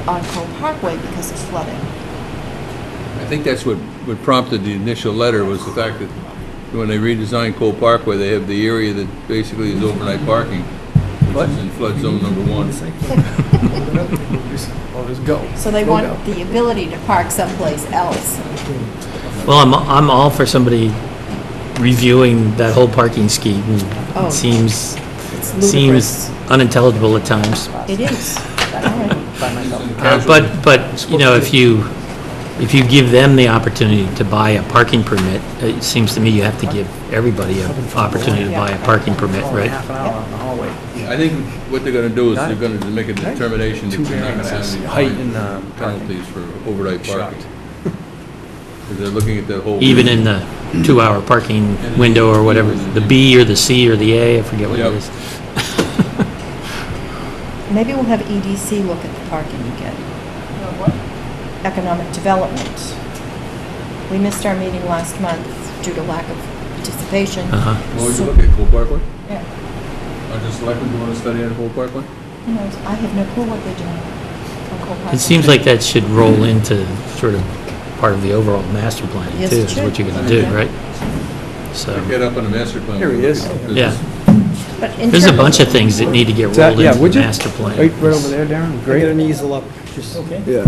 B: on Cole Parkway because of flooding.
G: I think that's what prompted the initial letter, was the fact that when they redesigned Cole Parkway, they have the area that basically is overnight parking, which is in flood zone number 1.
B: So they want the ability to park someplace else.
A: Well, I'm all for somebody reviewing that whole parking scheme.
B: Oh.
A: It seems
B: It's ludicrous.
A: unintelligible at times.
B: It is. All right.
A: But, you know, if you give them the opportunity to buy a parking permit, it seems to me you have to give everybody an opportunity to buy a parking permit, right?
G: I think what they're gonna do is they're gonna make a determination that they're not gonna have any
C: Height
G: fines
C: and,
G: or penalties for overnight parking. Because they're looking at that whole.
A: Even in the 2-hour parking window or whatever, the B or the C or the A, I forget what it
G: Yep.
A: is.
B: Maybe we'll have EDC look at the parking again. Economic development. We missed our meeting last month due to lack of participation.
A: Uh-huh.
G: What would you look at, Cole Parkway?
B: Yeah.
G: Are just selectmen doing a study on Cole Parkway?
B: Who knows? I have no clue what they're doing on Cole Parkway.
A: It seems like that should roll into sort of part of the overall master plan,
B: Yes,
A: too,
B: it
A: is
B: should.
A: what you're gonna do,
B: Yeah.
A: right? So,
G: Get up on the master plan.
C: Here he is.
A: yeah.
B: But in
A: There's a
B: terms-
A: bunch of things that need to get
C: Is that-
A: rolled
C: yeah,
A: into
C: would
A: the
C: you?
A: master plan.
C: Right over there, Darren, great.
K: Get an easel up, just,
C: Yeah.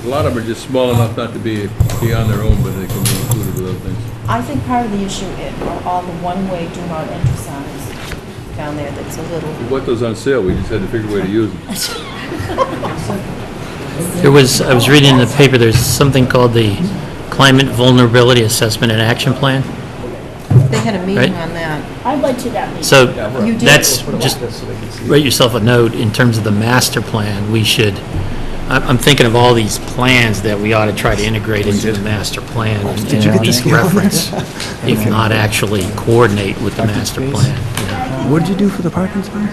G: A lot of them are just small enough not to be on their own, but they can be included with other things.
B: I think part of the issue are all the one-way do not enter signs down there that's a little,
G: We bought those on sale, we just had to figure a way to use them.
A: I was reading in the paper, there's something called the Climate Vulnerability Assessment and Action Plan.
B: they had a meeting
A: Right.
B: on that.
I: I went to that meeting.
A: So
B: You did?
A: that's, just write yourself a note in terms of the master plan. We should, I'm thinking of all these plans that we ought to try to integrate into the master plan and at least reference, if not actually coordinate with the master plan.
C: What'd you do for the parking spot?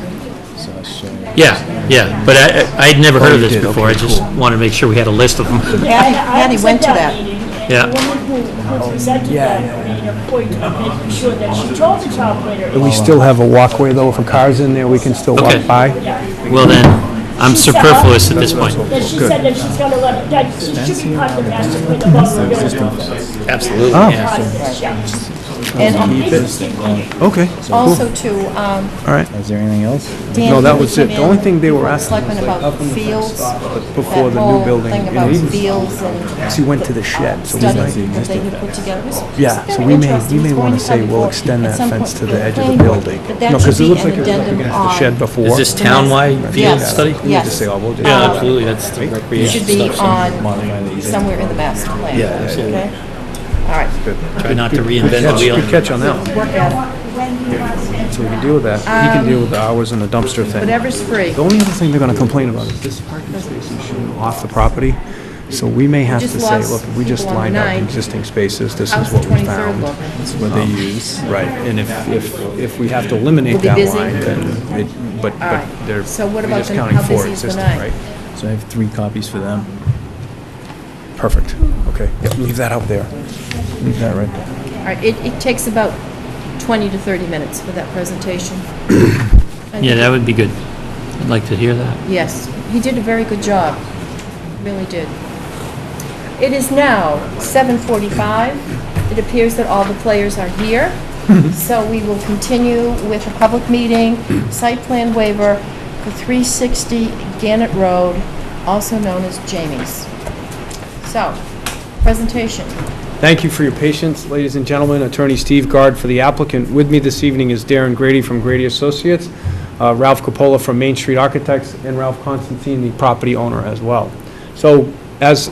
A: Yeah, but I'd never heard of
C: you
A: this
C: did,
A: before. I
C: okay,
A: just wanted to make sure we had a list of them.
B: Patty
I: was
B: went
I: at
B: to that.
I: meeting,
A: Yeah.
I: and the woman who presented that made a point of making sure that she told the town planner.
C: Do we still have a walkway though for cars in there we can still
A: Okay.
C: walk by?
A: Well, then, I'm superfluous at this point.
I: That she said that she's gonna let it, that she should be part of the master plan, the vulnerability.
A: Absolutely,
C: Oh.
A: yeah.
I: Part of this, yeah.
B: And
C: Okay,
B: also to,
C: all right.
K: is there anything else?
B: Dan.
C: No, that
B: you
C: was
B: came
C: it. The
B: in,
C: only thing they were asking
B: Selectmen
C: was, like,
B: about
C: up in the
B: fields,
C: before
B: that
C: the new
B: whole
C: building.
B: thing
C: and
B: about
C: even-
B: fields and
C: She went to the shed, so we
B: studies
C: might,
B: that they had put together. It was
C: yeah, so
B: very
C: we may
B: interesting. It's
C: want
B: going
C: to say
B: come
C: we'll
B: before
C: extend
B: at
C: that
B: some
C: fence
B: point
C: to
B: for
C: the edge of the
B: planning board.
C: building.
B: But that
C: No,
B: should
C: because it
B: be
C: looks
B: an
C: like it was up
B: addendum
C: against the
B: on-
C: shed before.
A: Is this townwide field
B: Yes.
A: study?
B: Yes.
C: Just say, oh, we'll do
A: Yeah,
C: that.
A: absolutely, that's the
B: It
A: recreation
B: should be
A: stuff.
B: on, somewhere in the master plan.
C: Yeah, absolutely.
B: Okay? All right.
A: Try not to reinvent the wheel.
C: Good catch on that one.
B: Work at it.
E: when do you want to schedule
C: So we can
E: that?
C: deal with that. He can deal with the hours and the dumpster thing.
B: Whatever's free.
C: The only other thing they're gonna complain about is this parking space is showing off the property. So we may have to
B: just
C: say,
B: lost
C: look, we just
B: people on
C: lined
B: the
C: out the
B: 9.
C: existing spaces, this
B: How's
C: is
B: the
C: what we
B: 23rd
C: found.
B: look?
K: That's what they use.
C: Right, and if we have to eliminate
B: Will be
C: that
B: busy?
C: line, then it, but
B: All right.
C: they're,
B: So what
C: we're
B: about
C: just
B: the-
C: counting
B: how
C: for
B: busy is the
C: existing,
B: 9?
C: right?
K: So I have 3 copies for them.
C: Perfect, okay, yep, leave that out there. Leave that right there.
B: All right, it takes about 20 to 30 minutes for that presentation.
A: Yeah, that would be good. I'd like to hear that.
B: Yes, he did a very good job, really did. It is now 7:45. It appears that all the players are here, so we will continue with a public meeting, site plan waiver for 360 Gannett Road, also known as Jamie's. So, presentation.
C: Thank you for your patience, ladies and gentlemen. Attorney Steve Gard for the applicant. With me this evening is Darren Grady from Grady Associates, Ralph Coppola from Main Street Architects, and Ralph Constantine, the property owner as well. So, as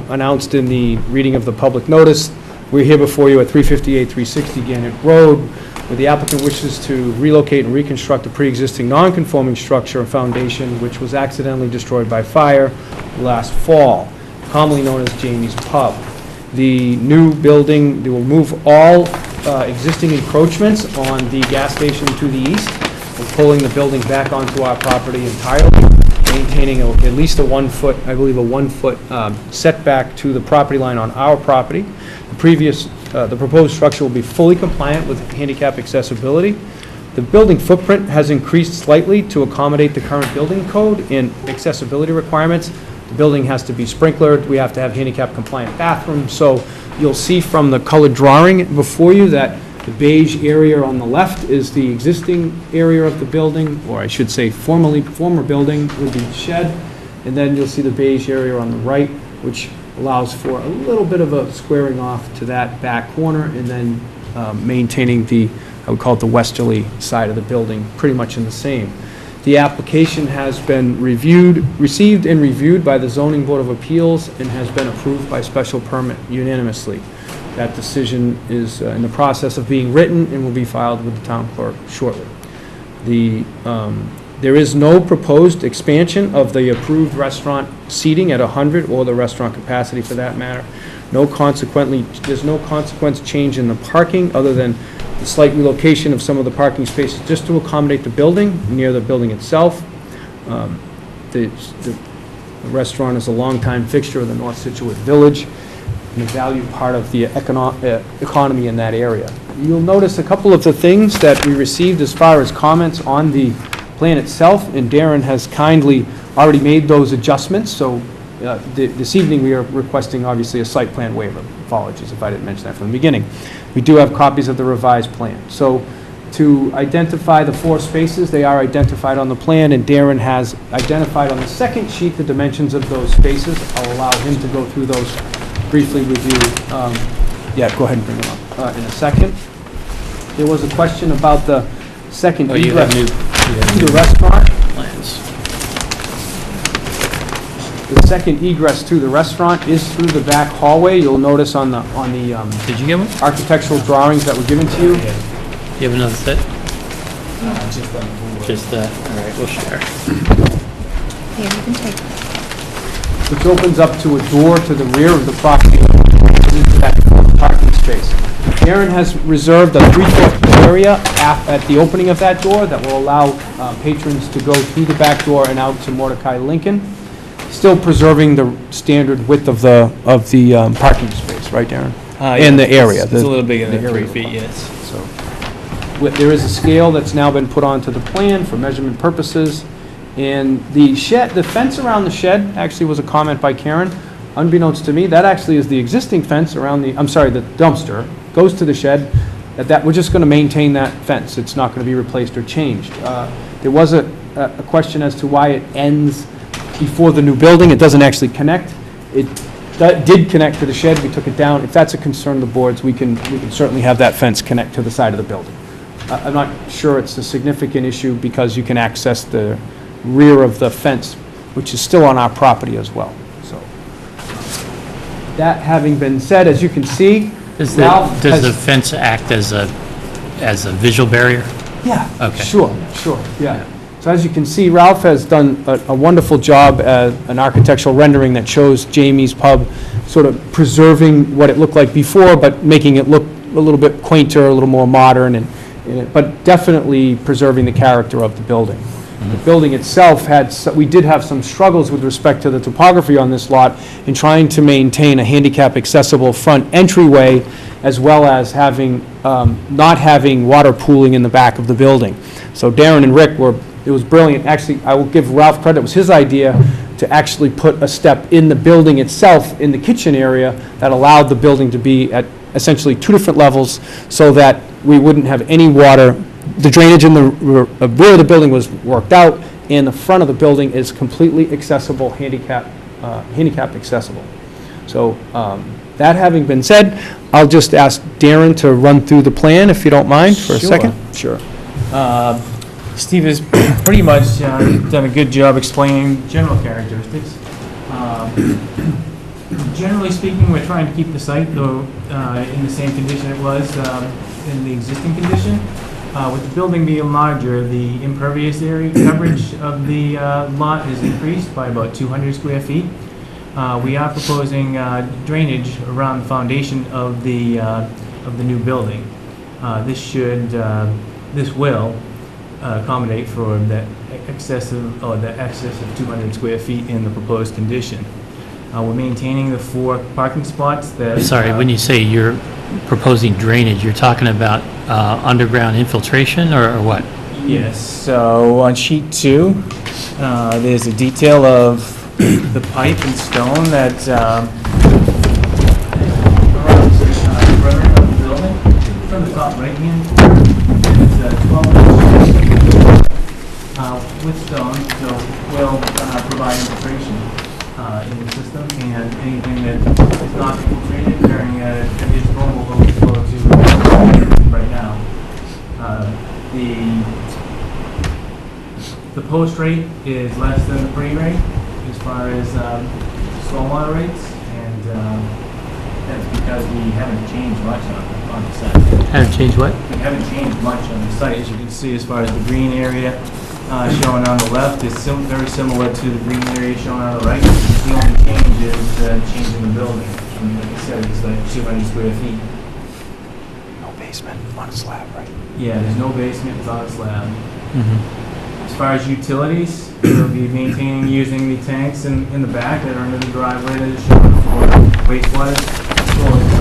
C: announced in the reading of the public notice, we're here before you at 358 360 Gannett Road, where the applicant wishes to relocate and reconstruct a pre-existing non-conforming structure and foundation which was accidentally destroyed by fire last fall, commonly known as Jamie's Pub. The new building, they will move all existing encroachments on the gas station to the east. We're pulling the building back onto our property entirely, maintaining at least a 1 foot, I believe a 1 foot setback to the property line on our property. The proposed structure will be fully compliant with handicap accessibility. The building footprint has increased slightly to accommodate the current building code and accessibility requirements. The building has to be sprinklered, we have to have handicap-compliant bathrooms, so you'll see from the colored drawing before you that the beige area on the left is the existing area of the building, or I should say former building with the shed, and then you'll see the beige area on the right, which allows for a little bit of a squaring off to that back corner, and then maintaining the, I would call it the westerly side of the building, pretty much in the same. The application has been received and reviewed by the Zoning Board of Appeals and has been approved by special permit unanimously. That decision is in the process of being written and will be filed with the town clerk shortly. There is no proposed expansion of the approved restaurant seating at 100 or the restaurant capacity for that matter. There's no consequence change in the parking other than the slight relocation of some of the parking spaces just to accommodate the building, near the building itself. The restaurant is a longtime fixture of the North Scituate Village and a valued part of the economy in that area. You'll notice a couple of the things that we received as far as comments on the plan itself, and Darren has kindly already made those adjustments, so this evening we are requesting obviously a site plan waiver. Apologies if I didn't mention that from the beginning. We do have copies of the revised plan. So to identify the 4 spaces, they are identified on the plan, and Darren has identified on the second sheet the dimensions of those spaces. I'll allow him to go through those briefly with you. Yeah, go ahead and bring them up in a second. There was a question about the second egress to the restaurant.
A: Plans.
C: The second egress to the restaurant is through the back hallway. You'll notice on the
A: Did you get one?
C: architectural drawings that were given to you.
A: You have another set? Just that, all right, we'll share.
B: Here, you can take it.
C: Which opens up to a door to the rear of the property into that parking space. Darren has reserved a 3-foot area at the opening of that door that will allow patrons to go through the back door and out to Mordecai Lincoln, still preserving the standard width of the parking space, right, Darren? And the area.
K: It's a little bigger than
C: the
K: 3
C: area.
K: feet, yes.
C: So, there is a scale that's now been put onto the plan for measurement purposes, and the shed, the fence around the shed actually was a comment by Karen. Unbeknownst to me, that actually is the existing fence around the dumpster, goes to the shed. We're just going to maintain that fence. It's not going to be replaced or changed. There was a question as to why it ends before the new building. It doesn't actually connect. It did connect to the shed. We took it down. If that's a concern of the board's, we can certainly have that fence connect to the side of the building. I'm not sure it's a significant issue because you can access the rear of the fence, which is still on our property as well. So, that having been said, as you can see,
A: Does
C: Ralph
A: the
C: has-
A: fence act as a as a visual barrier?
C: Yeah.
A: Okay.
C: Sure, yeah. So as you can see, Ralph has done a wonderful job as an architectural rendering that shows Jamie's Pub, sort of preserving what it looked like before, but making it look a little bit quainter, a little more modern, but definitely preserving the character of the building. The building itself we did have some struggles with respect to the topography on this lot in trying to maintain a handicap-accessible front entryway, as well as not having water pooling in the back of the building. So Darren and Rick it was brilliant. Actually, I will give Ralph credit. It was his idea to actually put a step in the building itself, in the kitchen area, that allowed the building to be at essentially 2 different levels so that we wouldn't have any water. The drainage in the rear of the building was worked out, and the front of the building is completely accessible, handicap accessible. So that having been said, I'll just ask Darren to run through the plan, if you don't mind, for a
H: Sure.
C: second. Sure.
H: Steve has pretty much done a good job explaining general characteristics. Generally speaking, we're trying to keep the site, though, in the same condition it was in the existing condition. With the building being larger, the impervious area coverage of the lot is increased by about 200 square feet. We are proposing drainage around the foundation of the new building. This will accommodate for the excess of 200 square feet in the proposed condition. We're maintaining the 4 parking spots that...
A: Sorry, when you say you're proposing drainage, you're talking about underground infiltration or what?
H: Yes, so on sheet 2, there's a detail of the pipe and stone that runs the perimeter of the building. From the top right-hand corner, it's 12 inches with stone, so we'll provide infiltration in the system, and anything that is not infiltrated during its normal flow to right now. The post rate is less than the pre-rate as far as stormwater rates, and that's because we haven't changed much on the site.
A: Haven't changed what?
H: We haven't changed much on the site, as you can see, as far as the green area shown on the left is very similar to the green area shown on the right. The only change is changing the building. I mean, like I said, it's like 200 square feet.
C: No basement, on a slab, right?
H: Yeah, there's no basement, it's on a slab.
A: Mm-hmm.
H: As far as utilities, we'll be maintaining using the tanks in the back that are under the driveway that is shown for wastewater storage.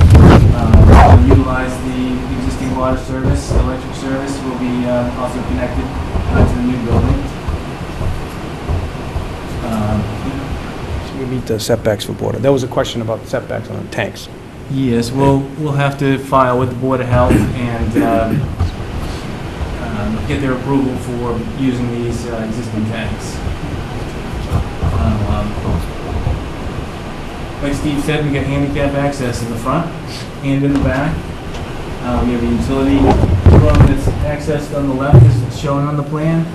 H: We'll utilize the existing water service, electric service will be also connected to the new building.
C: So we meet the setbacks for border. There was a question about setbacks on the tanks.
H: Yes, we'll have to file with the Board of Health and get their approval for using these existing tanks. Like Steve said, we got handicap access in the front and in the back. We have a utility room that's accessed on the left, as shown on the plan,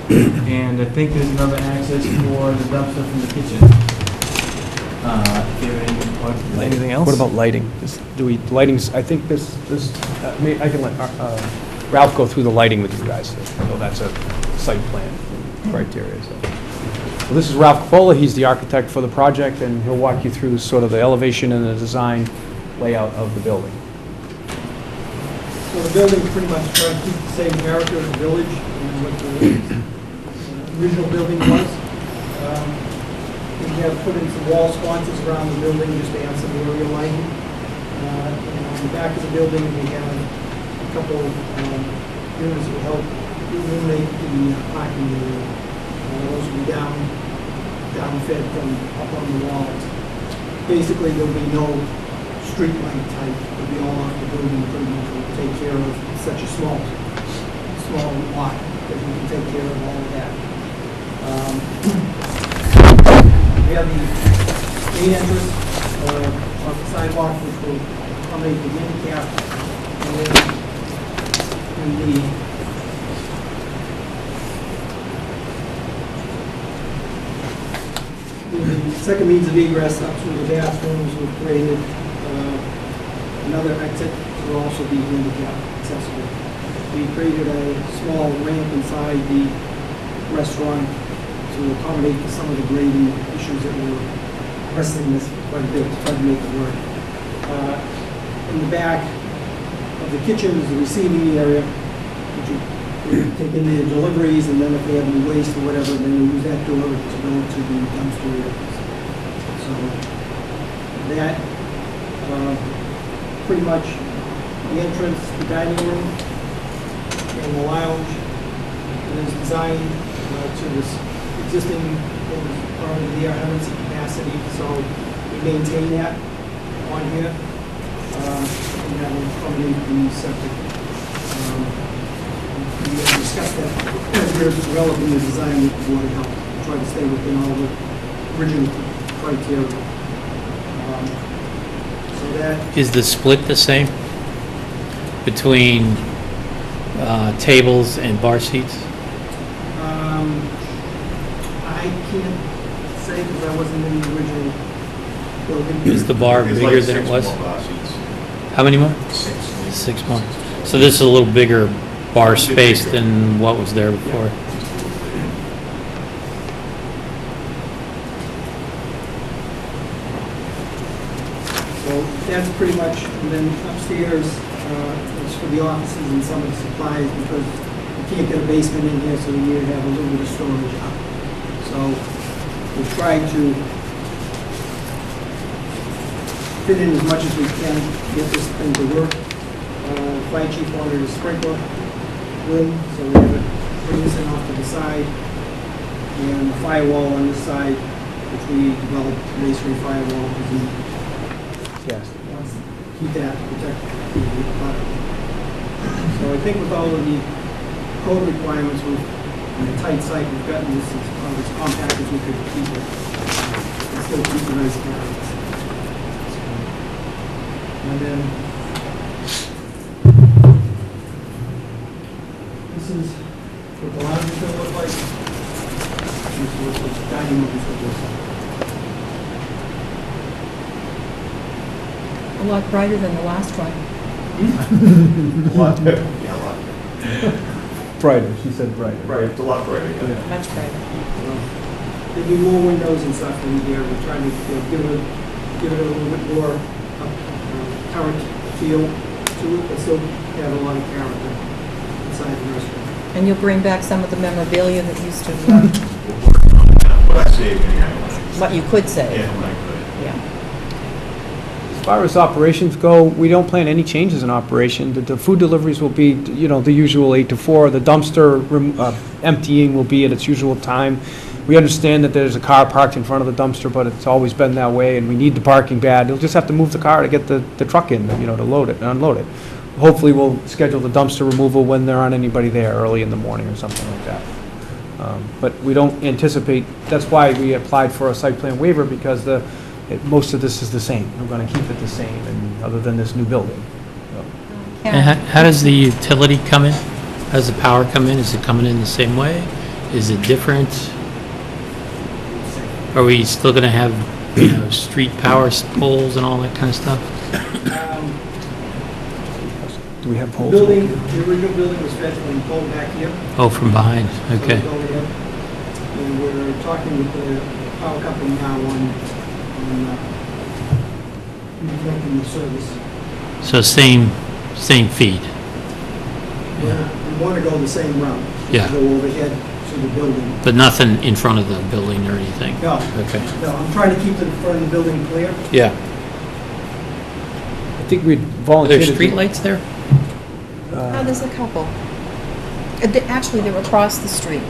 H: and I think there's another access for the dumpster from the kitchen.
C: Anything else? What about lighting? I think I can let Ralph go through the lighting with you guys. I know that's a site plan criteria. So this is Ralph Capola. He's the architect for the project, and he'll walk you through sort of the elevation and the design layout of the building.
L: So the building pretty much tries to keep the same character of the village and what the original building was. We have put in some wall sconces around the building just to add some area lighting. And on the back of the building, we have a couple units that will help illuminate the parking area. Those will be down-fed from up on the walls. Basically, there'll be no street light type. It'll be all off the building pretty much. We'll take care of such a small lot that we can take care of all of that. We have the main entrance off the sidewalk, which will accommodate the handicap. And then the second means of egress up through the bathrooms, we've created another exit will also be handicap accessible. we created a small ramp inside the restaurant to accommodate for some of the grading issues that were pressing this quite a bit, to try to make it work. In the back of the kitchen is the receiving area, which you take in their deliveries, and then if they have any waste or whatever, then you use that door to go to the dumpster areas. So that, pretty much the entrance, the dining room, and the lounge is designed to this existing part of the emergency capacity, so we maintain that on here. And that will accommodate the septic. We discussed that as we were developing the design with the Board of Health, try to stay within all the original criteria. So that
A: Is the split the same between tables and bar seats?
L: I can't say because I wasn't in the original building.
A: Is the bar
J: It's
A: bigger
J: like
A: than it
J: 6
A: was?
J: more bar seats.
A: How many more?
J: 6.
A: 6 more. So this is a little bigger bar space than what was there before.
L: So that's pretty much, and then upstairs is for the offices and some of the supplies because you can't get a basement in here, so you need to have a little bit of storage up. So we try to fit in as much as we can to get this thing to work. Fire chief wanted a sprinkler room, so we have it, bring this in off to the side, and a firewall on this side, which we developed, masonry firewall, because we wants to keep that, protect the butter. So I think with all of the code requirements, on a tight site, we've gotten this as compact as we could keep it, and still keep the nice balance. And then this is what the lounge is going to look like. This is what the dining room is going to look like.
B: A lot brighter than the last one.
J: A lot better. Yeah, a lot.
C: Brighter, she said brighter.
J: Right, it's a lot brighter, yeah.
B: Much brighter.
L: There'll be more windows and stuff in here. We're trying to give it a little bit more current feel to it, but still have a lot of character inside the restaurant.
B: And you'll bring back some of the memorabilia that used to,
J: What I saved anyway.
B: what you could say.
J: Yeah, when I could.
B: Yeah.
C: As far as operations go, we don't plan any changes in operation. The food deliveries will be, the usual 8 to 4. The dumpster emptying will be at its usual time. We understand that there's a car parked in front of the dumpster, but it's always been that way, and we need the parking bad. You'll just have to move the car to get the truck in, to load it and unload it. Hopefully, we'll schedule the dumpster removal when there aren't anybody there, early in the morning or something like that. But we don't anticipate, that's why we applied for a site plan waiver, because most of this is the same. We're going to keep it the same, and other than this new building.
A: And how does the utility come in? How does the power come in? Is it coming in the same way? Is it different? Are we still going to have, street power poles and all that kind of stuff?
C: Do we have
L: The
C: poles?
L: building, the original building was fed from the pole back here.
A: Oh, from behind, okay.
L: So we go ahead, and we're talking with the power company now on reconnecting the service.
A: So same feed?
L: We want to go the same route.
A: Yeah.
L: Go overhead to the building.
A: But nothing in front of the building or anything?
L: No,
A: Okay.
L: no, I'm trying to keep the front of the building clear.
A: Yeah.
C: I think we'd
A: Are
C: volunteer
A: there
C: to do-
A: streetlights there?
B: There's a couple. Actually, they're across the street.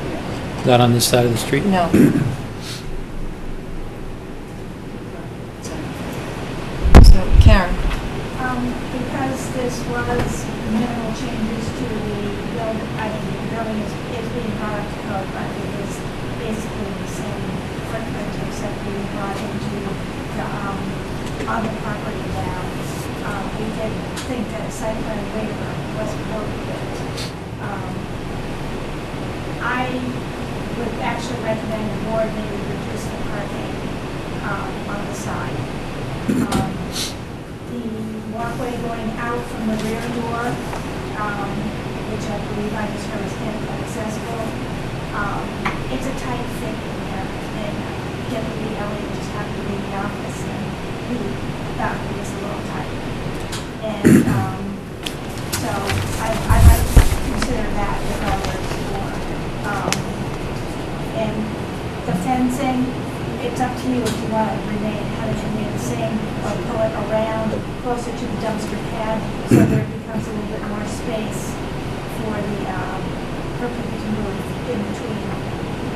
A: Not on this side of the street?
B: No. So, Karen?
E: Because this was minimal changes to the building, the building is being brought up to code, but it is basically the same footprint except we brought into the other property now. We did think that a site plan waiver was appropriate. I would actually recommend the board maybe reduce the parking on the side. The walkway going out from the rear door, which I believe I just heard is handicap accessible. It's a tight fit in there, and Deputy Elliott just happened to be in the office, and he thought it was a little tight. And so I might consider that if I were to work. And the fencing, it's up to you if you want to have it remain the same, or pull it around closer to the dumpster pad, so there becomes a little bit more space for the perpendicular to move in between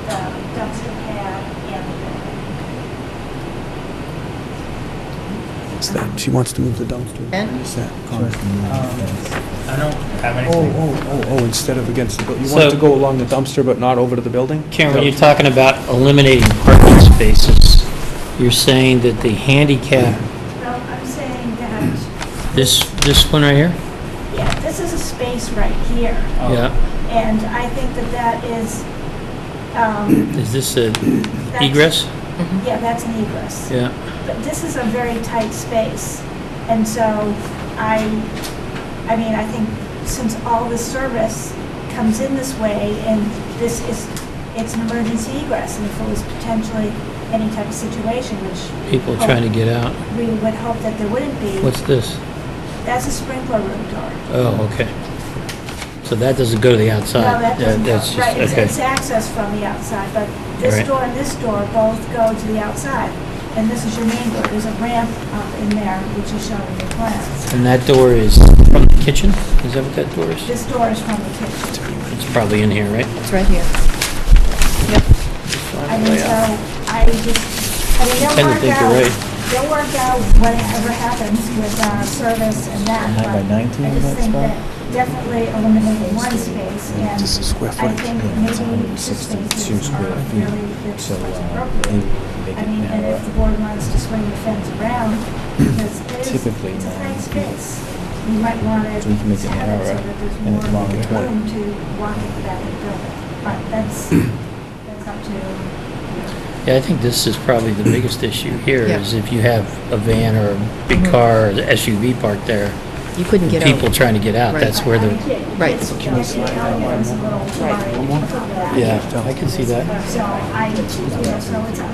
E: the dumpster pad and the building.
C: What's that? She wants to move the dumpster.
B: Ben?
C: What's that?
H: I don't have anything.
C: Instead of against the, you
A: So-
C: want it to go along the dumpster but not over to the building?
A: Karen, when you're talking about eliminating parking spaces, you're saying that the handicap,
E: Well, I'm saying that,
A: this one right here?
E: yeah, this is a space right here,
A: Yeah.
E: and I think that that is,
A: Is this a
E: that's-
A: egress?
E: Yeah, that's an egress.
A: Yeah.
E: But this is a very tight space, and so I mean, I think since all the service comes in this way, and this is, it's an emergency egress, and if it was potentially any type of situation, which
A: People are trying to get out.
E: we would hope that there wouldn't be,
A: What's this?
E: that's a sprinkler room door.
A: Oh, okay. So that doesn't go to the outside?
E: No, that doesn't go,
A: That's just-
E: right,
A: okay.
E: it's access from the outside, but this
A: Right.
E: door and this door both go to the outside, and this is your main door. There's a ramp up in there, which is shown in your plans.
A: And that door is from the kitchen? Is that what that door is?
E: This door is from the kitchen.
A: It's probably in here, right?
B: It's right here.
E: I mean, so, I just, I mean,
A: I tend to think you're right.
E: they'll work out whatever happens with, service and that, but
K: 9 by 19
E: I just
K: that
E: think
K: spot?
E: that definitely eliminating one space, and
C: This is square
E: I
C: footage.
E: think maybe 2 spaces are really, that's
K: So,
E: what's
K: maybe
E: appropriate.
K: make
E: I
K: it
E: mean, and
K: narrower.
E: if the board wants to swing the fence around, because it is,
K: Typically,
E: it's a tight
K: 9.
E: space. You might want to
K: So we can make it
E: have it so
K: narrower
E: that there's
K: and it's
E: more
K: longer.
E: room to walk into that building. But that's up to,
A: Yeah, I think this is probably the biggest issue here,
B: Yeah.
A: is if you have a van or a big car or SUV parked there,
B: You couldn't get
A: people
B: out.
A: trying to get out,
B: Right.
A: that's where the,
B: Right.
A: yeah, I can see that.
E: So I, so it's up.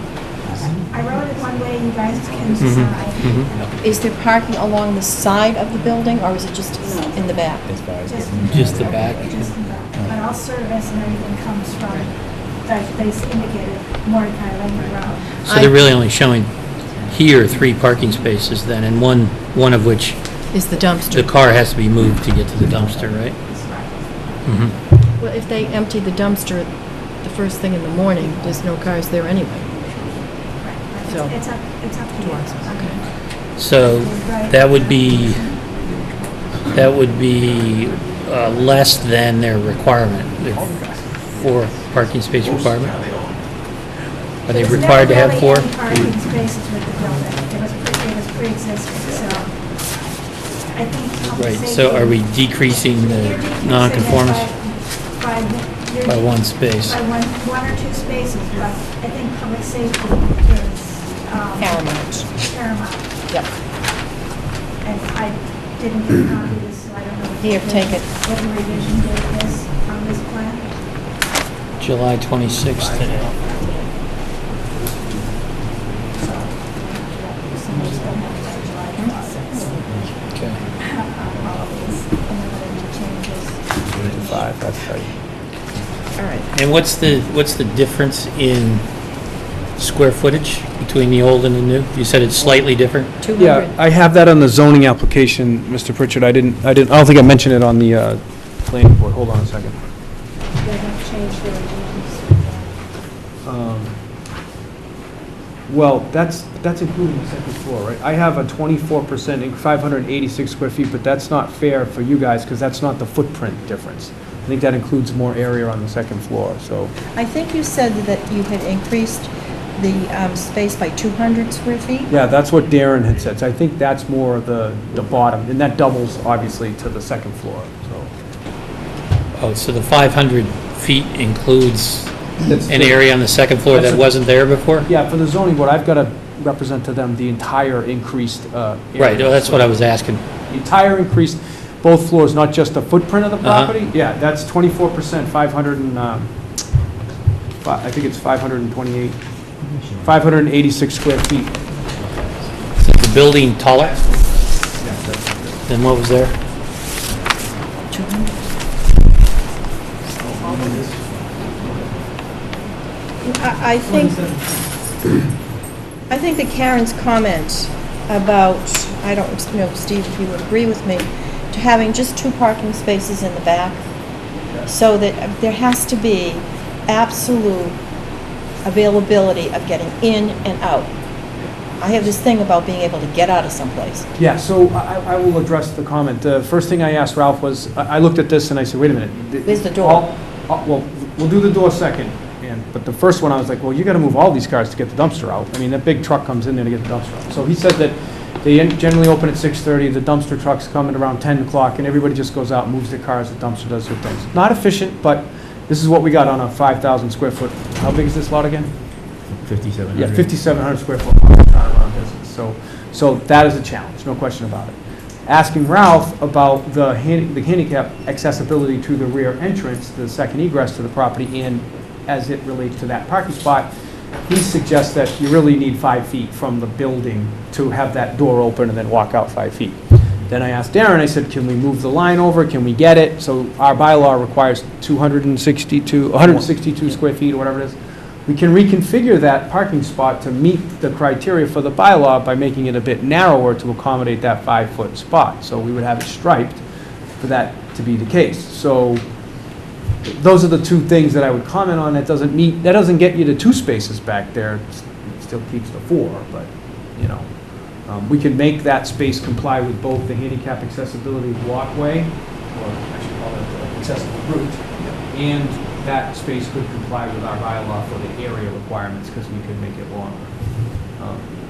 E: I wrote it one way, you guys can
A: Mm-hmm.
E: decide.
B: Is there parking along the side of the building, or is it just in the back?
K: As far as
E: Just-
A: Just the back.
E: Just the back. But all service and everything comes from, like they indicated, Mordecai Lane Road.
A: So they're really only showing here 3 parking spaces then, and one of which
B: Is the
A: the
B: dumpster?
A: car has to be moved to get to the dumpster, right? Mhm.
B: Well, if they empty the dumpster the first thing in the morning, there's no cars there anyway. So-
E: It's up to you.
A: So that would be less than their requirement, their 4 parking space requirement? Are they required to have 4?
E: There's never really any parking spaces with the building. It was pre-existing, so I think public
A: Right,
E: safety.
A: so are we decreasing
E: You're
A: the
E: decreasing it
A: nonconformance
E: you're
A: by 1 space?
E: By one or 2 spaces, but I think public safety is,
B: Paramount.
E: paramount.
B: Yep.
E: And I didn't get a copy of this, so I don't know.
B: Here, take it.
E: What the revision date is on this plan.
A: July 26th today. Okay.
C: 5, that's right.
B: All right.
A: And what's the difference in square footage between the old and the new? You said it's slightly different?
B: 200.
C: Yeah, I have that on the zoning application, Mr. Pritchard. I don't think I mentioned it on the planning board. Hold on a second.
E: They have changed their revisions.
C: Well, that's including the second floor, right? I have a 24%, 586 square feet, but that's not fair for you guys, because that's not the footprint difference. I think that includes more area on the second floor, so.
B: I think you said that you had increased the space by 200 square feet?
C: Yeah, that's what Darren had said, so I think that's more the bottom, and that doubles, obviously, to the second floor, so.
A: Oh, so the 500 feet includes
C: That's
A: an
C: the-
A: area on the second floor
C: That's
A: that
C: a-
A: wasn't there before?
C: Yeah, for the zoning board, I've got to represent to them the entire increased area.
A: Right, well, that's what I was asking.
C: The entire increased, both floors, not just the footprint of the
A: Uh-huh.
C: property, yeah, that's 24%, 500 and, I think it's 528, 586 square feet.
A: Is the building taller than what was there?
B: I think that Karen's comment about, I don't know, Steve, if you would agree with me, to having just 2 parking spaces in the back, so that there has to be absolute availability of getting in and out. I have this thing about being able to get out of someplace.
C: Yeah, so I will address the comment. The first thing I asked Ralph was, I looked at this and I said, wait a minute.
B: Where's the door?
C: Well, we'll do the door second, but the first one, I was like, well, you gotta move all these cars to get the dumpster out. I mean, that big truck comes in there to get the dumpster out. So he said that they generally open at 6:30, the dumpster trucks come at around 10 o'clock, and everybody just goes out and moves their cars, the dumpster does their things. Not efficient, but this is what we got on a 5,000 square foot, how big is this lot again?
K: 5,700.
C: Yeah, 5,700 square foot turnaround business. So that is a challenge, no question about it. Asking Ralph about the handicap accessibility to the rear entrance, the second egress to the property, and as it relates to that parking spot, he suggests that you really need 5 feet from the building to have that door open and then walk out 5 feet. Then I asked Darren, I said, can we move the line over? Can we get it? So our bylaw requires 162 square feet or whatever it is. We can reconfigure that parking spot to meet the criteria for the bylaw by making it a bit narrower to accommodate that 5-foot spot. So we would have it striped for that to be the case. So those are the 2 things that I would comment on. That doesn't get you to 2 spaces back there. It still keeps the 4, but, you know. We can make that space comply with both the handicap accessibility walkway, or I should call it the accessible route, and that space could comply with our bylaw for the area requirements, because we could make it longer.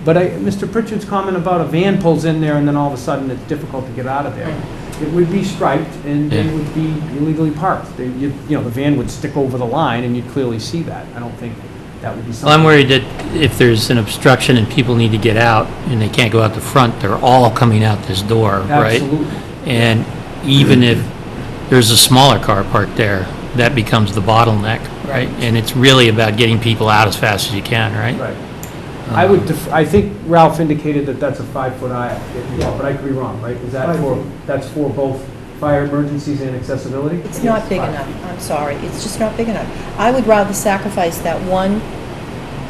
C: But Mr. Pritchard's comment about a van pulls in there and then all of a sudden it's difficult to get out of there. It would be striped and it would be illegally parked. The van would stick over the line and you'd clearly see that. I don't think that would be something.
A: Well, I'm worried that if there's an obstruction and people need to get out and they can't go out the front, they're all coming out this door, right?
C: Absolutely.
A: And even if there's a smaller car parked there, that becomes the bottleneck, right? And it's really about getting people out as fast as you can, right?
C: Right. I think Ralph indicated that that's a 5-foot aisle, but I could be wrong, right? Is that that's for both fire emergencies and accessibility?
B: It's not big enough, I'm sorry, it's just not big enough. I would rather sacrifice that 1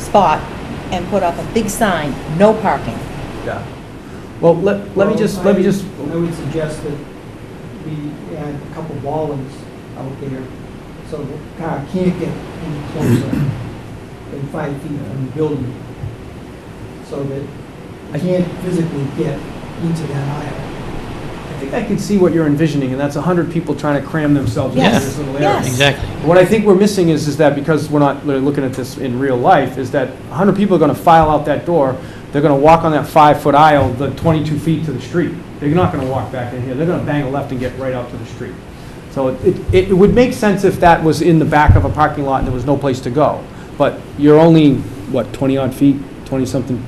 B: spot and put up a big sign, no parking.
C: Yeah. Well, let me just.
L: I would suggest that we add a couple bollards out there so the car can't get any closer than 5 feet from the building, so that I can't physically get into that aisle.
C: I think I can see what you're envisioning, and that's 100 people trying to cram themselves into
B: Yes.
C: this little area.
B: Yes.
A: Exactly.
C: What I think we're missing is that because we're not really looking at this in real life, is that 100 people are going to file out that door. They're going to walk on that 5-foot aisle, the 22 feet to the street. They're not going to walk back in here. They're going to bang a left and get right out to the street. So it would make sense if that was in the back of a parking lot and there was no place to go. But you're only, 20-odd feet, 20-something,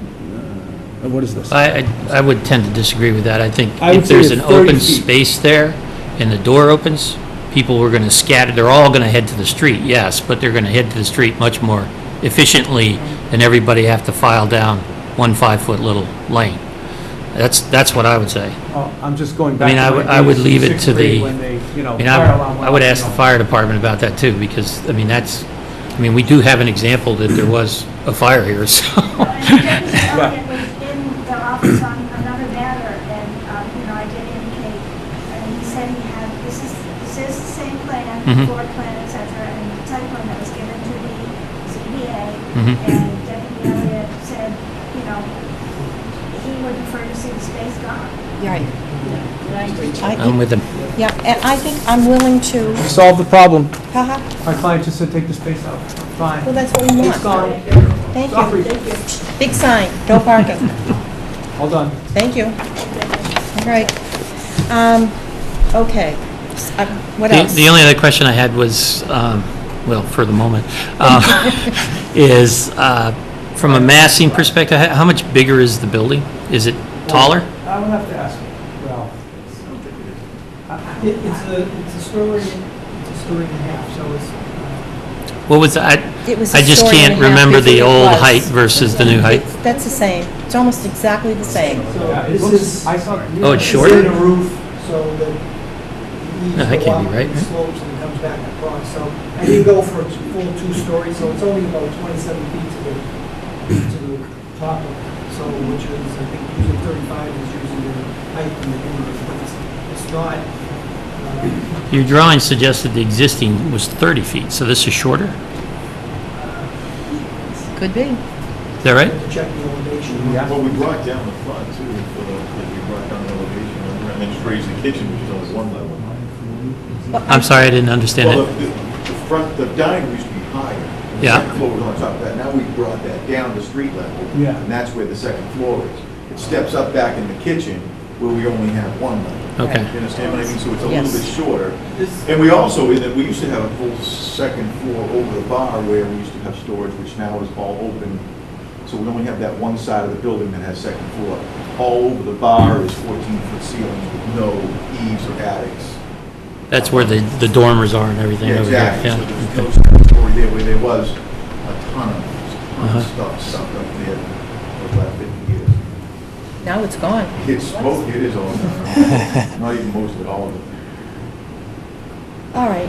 C: what is this?
A: I would tend to disagree with that. I think
C: I would
A: if there's
C: say
A: an
C: 30
A: open
C: feet.
A: space there and the door opens, people are going to scatter. They're all going to head to the street, yes, but they're going to head to the street much more efficiently than everybody have to file down one 5-foot little lane. That's what I would say.
C: I'm just going
A: I
C: back
A: mean,
C: to my
A: I would
C: days in
A: leave it
C: sixth
A: to
C: grade
A: the,
C: when they,
A: I mean,
C: fire alarm went
A: I would
C: off,
A: ask the fire department about that too, because, I mean, we do have an example that there was a fire here, so.
E: Deputy Elliott was in the office on another matter, and, I did indicate, and he said he had, this is the same plan,
A: Mhm.
E: floor plan, et cetera, and the type plan that was given to the ZBA,
A: Mhm.
E: and Deputy Elliott said, he would prefer to see the space gone.
B: Right.
A: I'm with them.
B: Yeah, and I think I'm willing to,
C: Solve the problem.
B: haha,
C: My client just said take the space out. Fine.
B: well, that's what we
C: It's
B: want.
C: gone.
B: Thank
C: Sorry.
B: you. Big sign, no parking.
C: All done.
B: Thank you. All right. Okay. What else?
A: The only other question I had was, well, for the moment, is from a massing perspective, how much bigger is the building? Is it taller?
C: I would have to ask Ralph.
L: It's a story and a half, so it's,
A: What was, I
B: It was
A: I
B: a
A: just
B: story and
A: can't
B: a half
A: remember the
B: before it
A: old
B: was.
A: height versus the new height.
B: That's the same. It's almost exactly the same.
L: so
C: Yeah, it
L: this
C: looks-
L: is.
C: I saw-
A: Oh, it's
L: It's
A: shorter?
L: in a roof, so that the eaves
A: No, that
L: go
A: can't be
L: up
A: right,
L: and
A: right?
L: slopes and comes back across. So I didn't go for a full 2-story, so it's only about 27 feet to the top of it. So, which is, I think, usually 35 is usually the height in the inlet, but it's not.
A: Your drawing suggested the existing was 30 feet, so this is shorter?
B: Could be.
A: Is that right?
L: To check the elevation.
C: Yeah.
J: Well, we brought down the front too, for the, like, we brought down the elevation, and then just raised the kitchen, which is only one level.
A: I'm sorry, I didn't understand
J: Well,
A: it.
J: the front, the dining room used to be higher. and the
A: Yeah.
J: second floor was on top of that. Now we brought that down to street level.
C: Yeah.
J: And that's where the second floor is. It steps up back in the kitchen where we only have one level.
A: Okay.
J: You understand what I mean? So it's a
B: Yes.
J: little bit shorter. And we also, we used to have a full second floor over the bar where we used to have storage, which now is all open. So we only have that one side of the building that has second floor. All over the bar is 14-foot ceilings with no eaves or attics.
A: That's where the dormers are and everything
J: Yeah,
A: over there.
J: exactly. So
A: Yeah.
J: there's no second story there where there was a ton
A: Uh-huh.
J: of stuff stuck up there for the last 50 years.
B: Now it's gone.
J: It's, most, it is all gone. Not even most of it, all of it.
B: All right,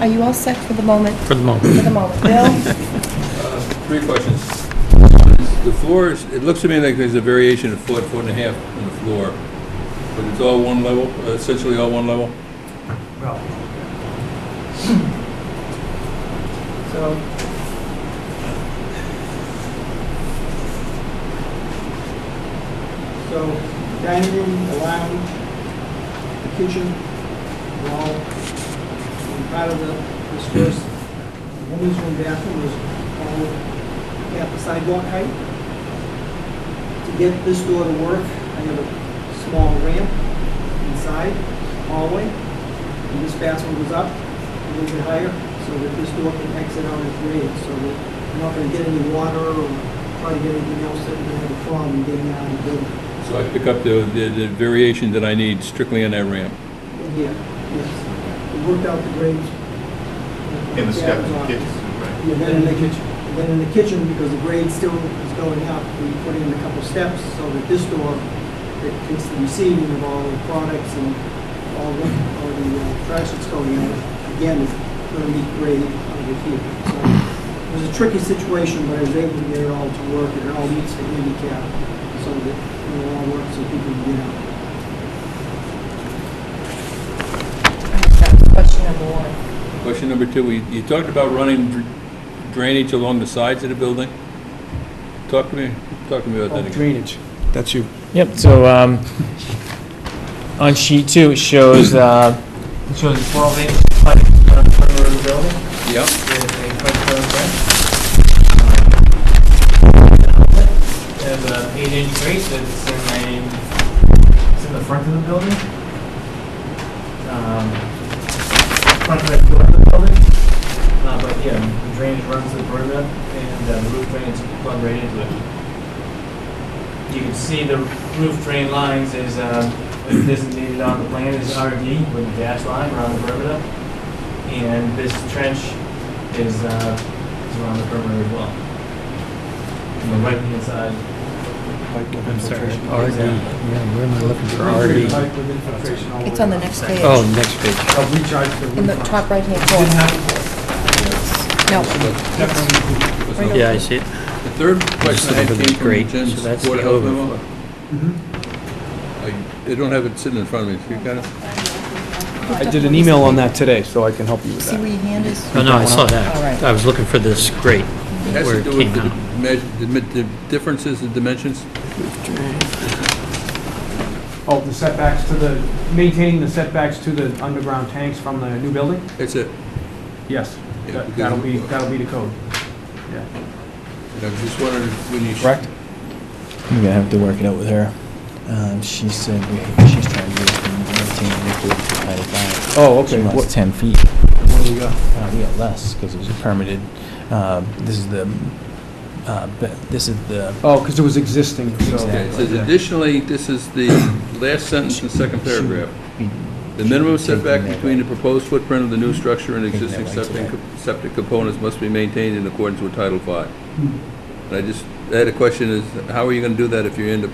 B: are you all set for the moment?
A: For the moment.
B: For the moment. Bill?
G: Three questions. The floors, it looks to me like there's a variation of foot and a half on the floor, but it's all one level, essentially all one level?
L: Well. So. So, dining room, the lounge, the kitchen, wall, and part of this first woman's room bathroom is all at the sidewalk height. To get this door to work, I have a small ramp inside, hallway, and this bathroom goes up a little bit higher, so that this door can exit out at grade, so that you're not gonna get any water or try to get anything else that you're gonna have a problem getting out of the building.
G: So I pick up the variation that I need strictly on that ramp.
L: In here, yes. We worked out the grades.
J: In the step in the
L: Office.
J: kitchen, right?
L: Yeah, then in the kitchen. And then in the kitchen, because the grade still is going up, we put in a couple steps so that this door, that takes the receiving of all the products and all the trash that's going out, again, is gonna meet grade over here. So it was a tricky situation, but I was able to get it all to work, and it all meets the handicap, so that it will all work so people can get out.
B: That's question number one.
G: Question number two, you talked about running drainage along the sides of the building? Talk to me about that again.
C: Drainage, that's you.
K: Yep, so, on sheet 2, it shows a 12-inch pipe on the perimeter of the building.
G: Yep.
K: With a pipe going back. There's an 8-inch grate that's it's in the front of the building. Front of the door of the building. But yeah, the drainage runs to the perimeter, and the roof drain is plugged right into it. You can see the roof drain lines is designated on the plan as RD with a dash line around the perimeter. And this trench is around the perimeter as well. On the right-hand side.
A: I'm sorry, RD. Yeah, where am I looking for RD?
C: Pipe with infiltration all the
B: It's
C: way
B: on the
C: up.
B: next page.
A: Oh, next page.
C: I'll recharge the
B: In the
C: roof.
B: top right-hand
C: Didn't
B: corner.
C: have it before.
B: No.
C: Definitely.
A: Yeah, I see it.
G: The third question I had came from
A: Great,
G: Jen's
A: so that's
G: Board
A: the
G: of Health memo.
A: overflow.
G: They don't have it sitting in front of me, so you got it?
C: I did an email on that today, so I can help you with
B: See where
C: that.
B: your hand is?
A: Oh, no, I saw
B: All
A: that.
B: right.
A: I was looking for this grate,
G: It has
A: where
G: to
A: it
G: do with
A: came out.
G: the differences in dimensions.
C: Oh, the setbacks to the, maintaining the setbacks to the underground tanks from the new building?
G: That's it.
C: Yes,
G: Yeah,
C: That-
G: because-
C: that'll be the code. Yeah.
G: And I was just wondering when you...
K: Correct? I'm gonna have to work it out with her. She said she's trying to get us to maintain the 95.
C: Oh, okay.
K: She wants
C: What
K: 10 feet.
C: what do we got?
K: We got less, because it was permitted. This is the,
C: Oh, because it was existing, so.
G: Okay, it says additionally, this is the last sentence in the second paragraph. The minimum setback between the proposed footprint of the new structure and existing septic components must be maintained in accordance with Title V. And I had a question is, how are you gonna do that if you end up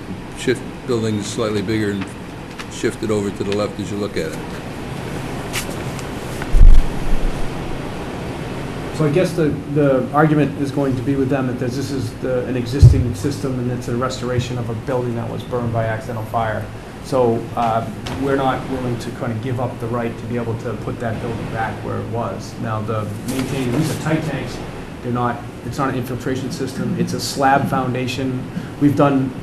G: building is slightly bigger and shift it over to the left as you look at it?
C: So I guess the argument is going to be with them that this is an existing system and it's a restoration of a building that was burned by accidental fire. So we're not willing to kind of give up the right to be able to put that building back where it was. Now, these are tight tanks. It's not an infiltration system. It's a slab foundation.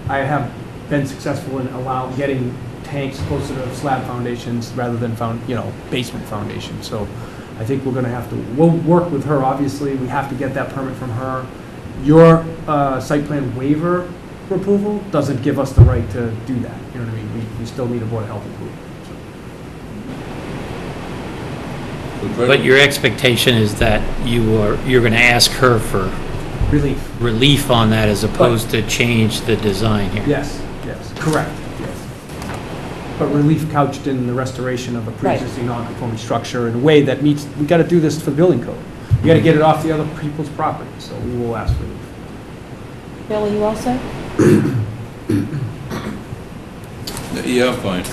C: I have been successful in getting tanks closer to slab foundations rather than basement foundations. So I think we're going to we'll work with her, obviously. We have to get that permit from her. Your site plan waiver approval doesn't give us the right to do that. You know what I mean? We still need a Board of Health approval.
A: But your expectation is that you're going to ask her for relief on that as opposed to change the design here?
C: Yes, correct, yes. But relief couched in the restoration of a pre-existing non-conforming structure in a way that meets, we got to do this for the building code. We got to get it off the other people's property, so we will ask for relief.
B: Bill, are you all set?
G: Yeah, I'm fine.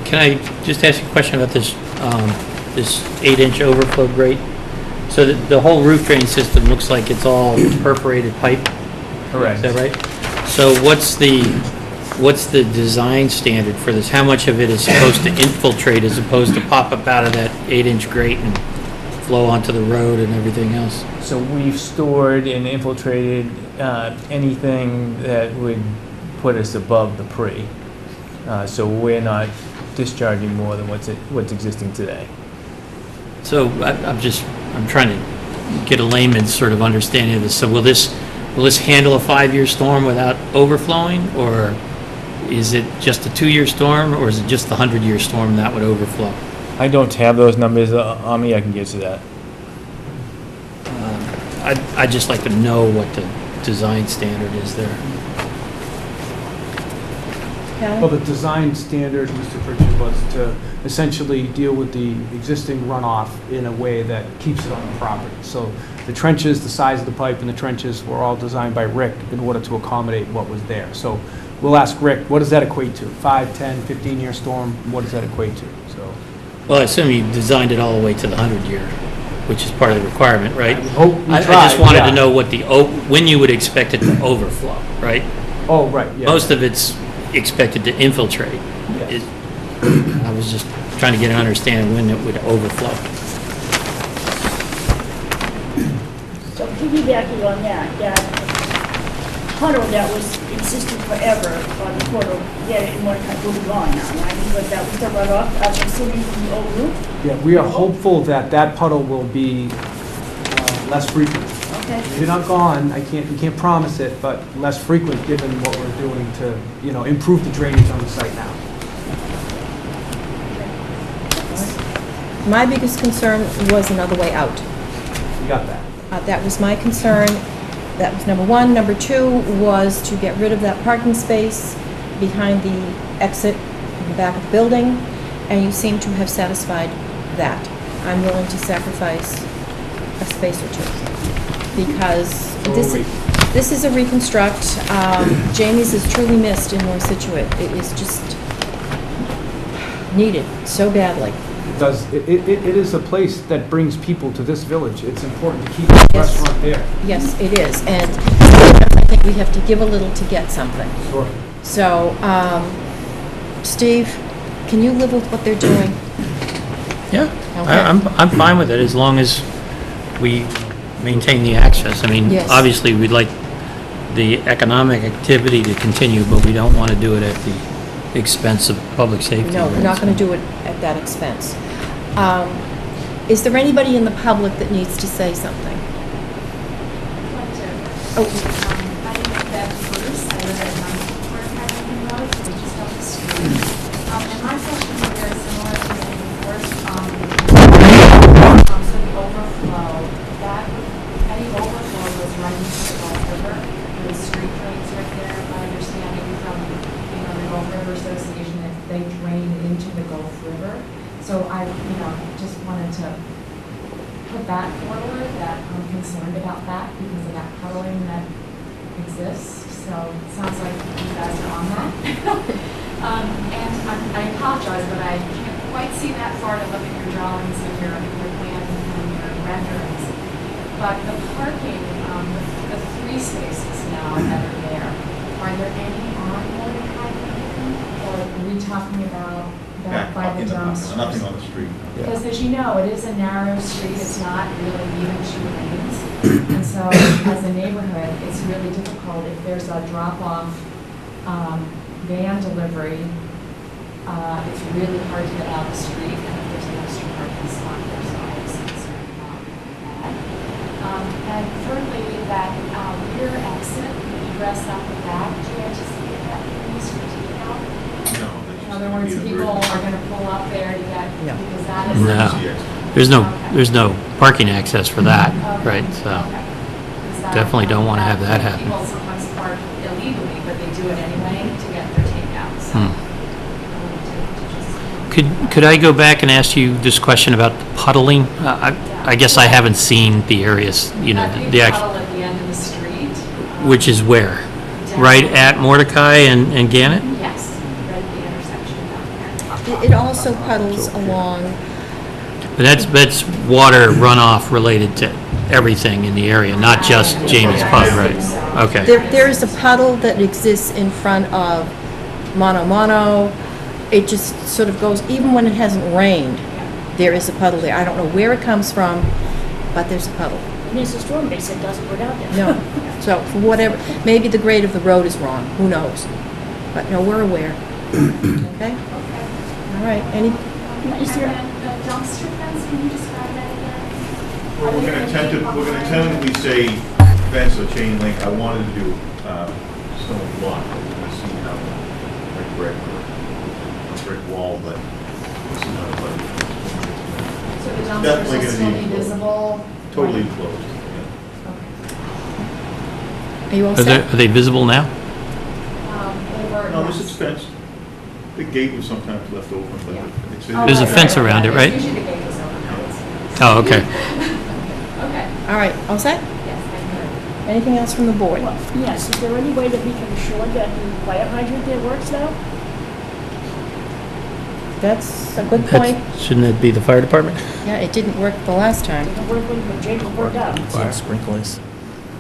A: Can I just ask you a question about this 8-inch overflow grate? So the whole roof drain system looks like it's all perforated pipe?
C: Correct.
A: Is that right? So what's the design standard for this? How much of it is supposed to infiltrate as opposed to pop up out of that 8-inch grate and flow onto the road and everything else?
K: So we've stored and infiltrated anything that would put us above the pre. So we're not discharging more than what's existing today.
A: So I'm trying to get a layman's sort of understanding of this. So will this handle a 5-year storm without overflowing, or is it just a 2-year storm, or is it just the 100-year storm that would overflow?
K: I don't have those numbers on me. I can get to that.
A: I'd just like to know what the design standard is there.
C: Well, the design standard, Mr. Pritchard, was to essentially deal with the existing runoff in a way that keeps it on the property. So the trenches, the size of the pipe and the trenches were all designed by Rick in order to accommodate what was there. So we'll ask Rick, what does that equate to? 5, 10, 15-year storm, what does that equate to? So,
A: Well, I assume you designed it all the way to the 100-year, which is part of the requirement, right?
C: I
A: just wanted to know what when you would expect it to overflow, right?
C: Oh, right, yeah.
A: Most of it's expected to infiltrate.
C: Yes.
A: I was just trying to get an understanding when it would overflow.
I: So piggybacking on that puddle that was existing forever on the corner, yeah, it wanted to move on now, right? Because that was the runoff, assuming from the old roof?
C: Yeah, we are hopeful that puddle will be less frequent.
I: Okay.
C: Maybe not gone, we can't promise it, but less frequent given what we're doing to, improve the drainage on the site now.
B: My biggest concern was another way out.
C: You got that?
B: That was my concern. That was number one. Number two was to get rid of that parking space behind the exit in the back of the building, and you seem to have satisfied that. I'm willing to sacrifice a space or two, because this is a reconstruct. Jamie's is truly missed in North Scituate. It is just needed so badly.
C: It is a place that brings people to this village. It's important to keep the restaurant there.
B: Yes, it is, and I think we have to give a little to get something.
C: Sure.
B: So, Steve, can you live with what they're doing?
A: Yeah,
B: Okay.
A: I'm fine with it as long as we maintain the access. I mean,
B: Yes.
A: obviously, we'd like the economic activity to continue, but we don't want to do it at the expense of public safety.
B: No, we're not going to do it at that expense. Is there anybody in the public that needs to say something? Oh,
E: I live at Bruce, I live at 94 Road, so we just have the street. And my question is very similar to the first, so the overflow, any overflow was running to the Gulf River, the street drains right there, my understanding from, the Gulf River Association, that they drain
M: So I, just wanted to put that forward, that I'm concerned about that because of that puddling that exists. So it sounds like you guys are on that. And I apologize, but I can't quite see that far to look at your drawings and your plans and your renderings. But the parking, the 3 spaces now that are there, are there any on Mordecai Lane? Or are we talking about that by the dumpsters?
J: Nothing on the street.
M: Because as you know, it is a narrow street, it's not really even 2 lanes. And so as a neighborhood, it's really difficult if there's a drop-off van delivery. It's really hard to get out of the street, and if there's an extra parking spot there, so I was concerned about that. And thirdly, that rear exit, address that with that, do you anticipate that being used for takeout?
J: No.
M: In other words, people are going to pull up there to get,
B: No.
M: because that is.
A: No, there's no parking access for that, right? So
M: Okay. Is that,
A: definitely don't want to have that happen.
M: People sometimes park illegally, but they do it anyway to get their takeout, so.
A: Could I go back and ask you this question about the puddling? I guess I haven't seen the areas,
M: That big
A: the actual,
M: puddle at the end of the street.
A: which is where?
M: Down-
A: Right at Mordecai and Gannett?
M: Yes, right at the intersection down there.
B: It also puddles along,
A: But that's water runoff related to everything in the area, not just Jamie's Pub, right? Okay.
B: there is a puddle that exists in front of Mono Mono. It just sort of goes, even when it hasn't rained, there is a puddle there. I don't know where it comes from, but there's a puddle.
I: And there's a storm base that doesn't go down there.
B: No. So for whatever, maybe the grade of the road is wrong, who knows? But no, we're aware. Okay? All right, any,
I: Is there,
E: The dumpster fence, can you describe that again?
J: Well, we're gonna tentatively say fence or chain link. I wanted to do stone block, but we're gonna see how, like brick or a brick wall, but we'll see how it
M: So the dumpsters
J: Definitely
M: will
J: gonna
M: still
J: be
M: be visible?
J: totally closed.
B: are you all
A: Are
B: set?
A: they visible now?
M: Over.
J: No, this is fenced. The gate was sometimes left open, but
M: Yeah.
J: it's.
A: There's a fence around it, right?
M: Usually the gate is open, now it's.
A: Oh, okay.
M: Okay,
B: All right, all set?
M: yes, thank you.
B: Anything else from the board?
I: well, yes, is there any way that we can ensure that the fire hydrant there works now?
B: That's a good point.
A: Shouldn't that be the fire department?
B: Yeah, it didn't work the last time.
I: Didn't work when Jacob worked out.
C: Sprinklers.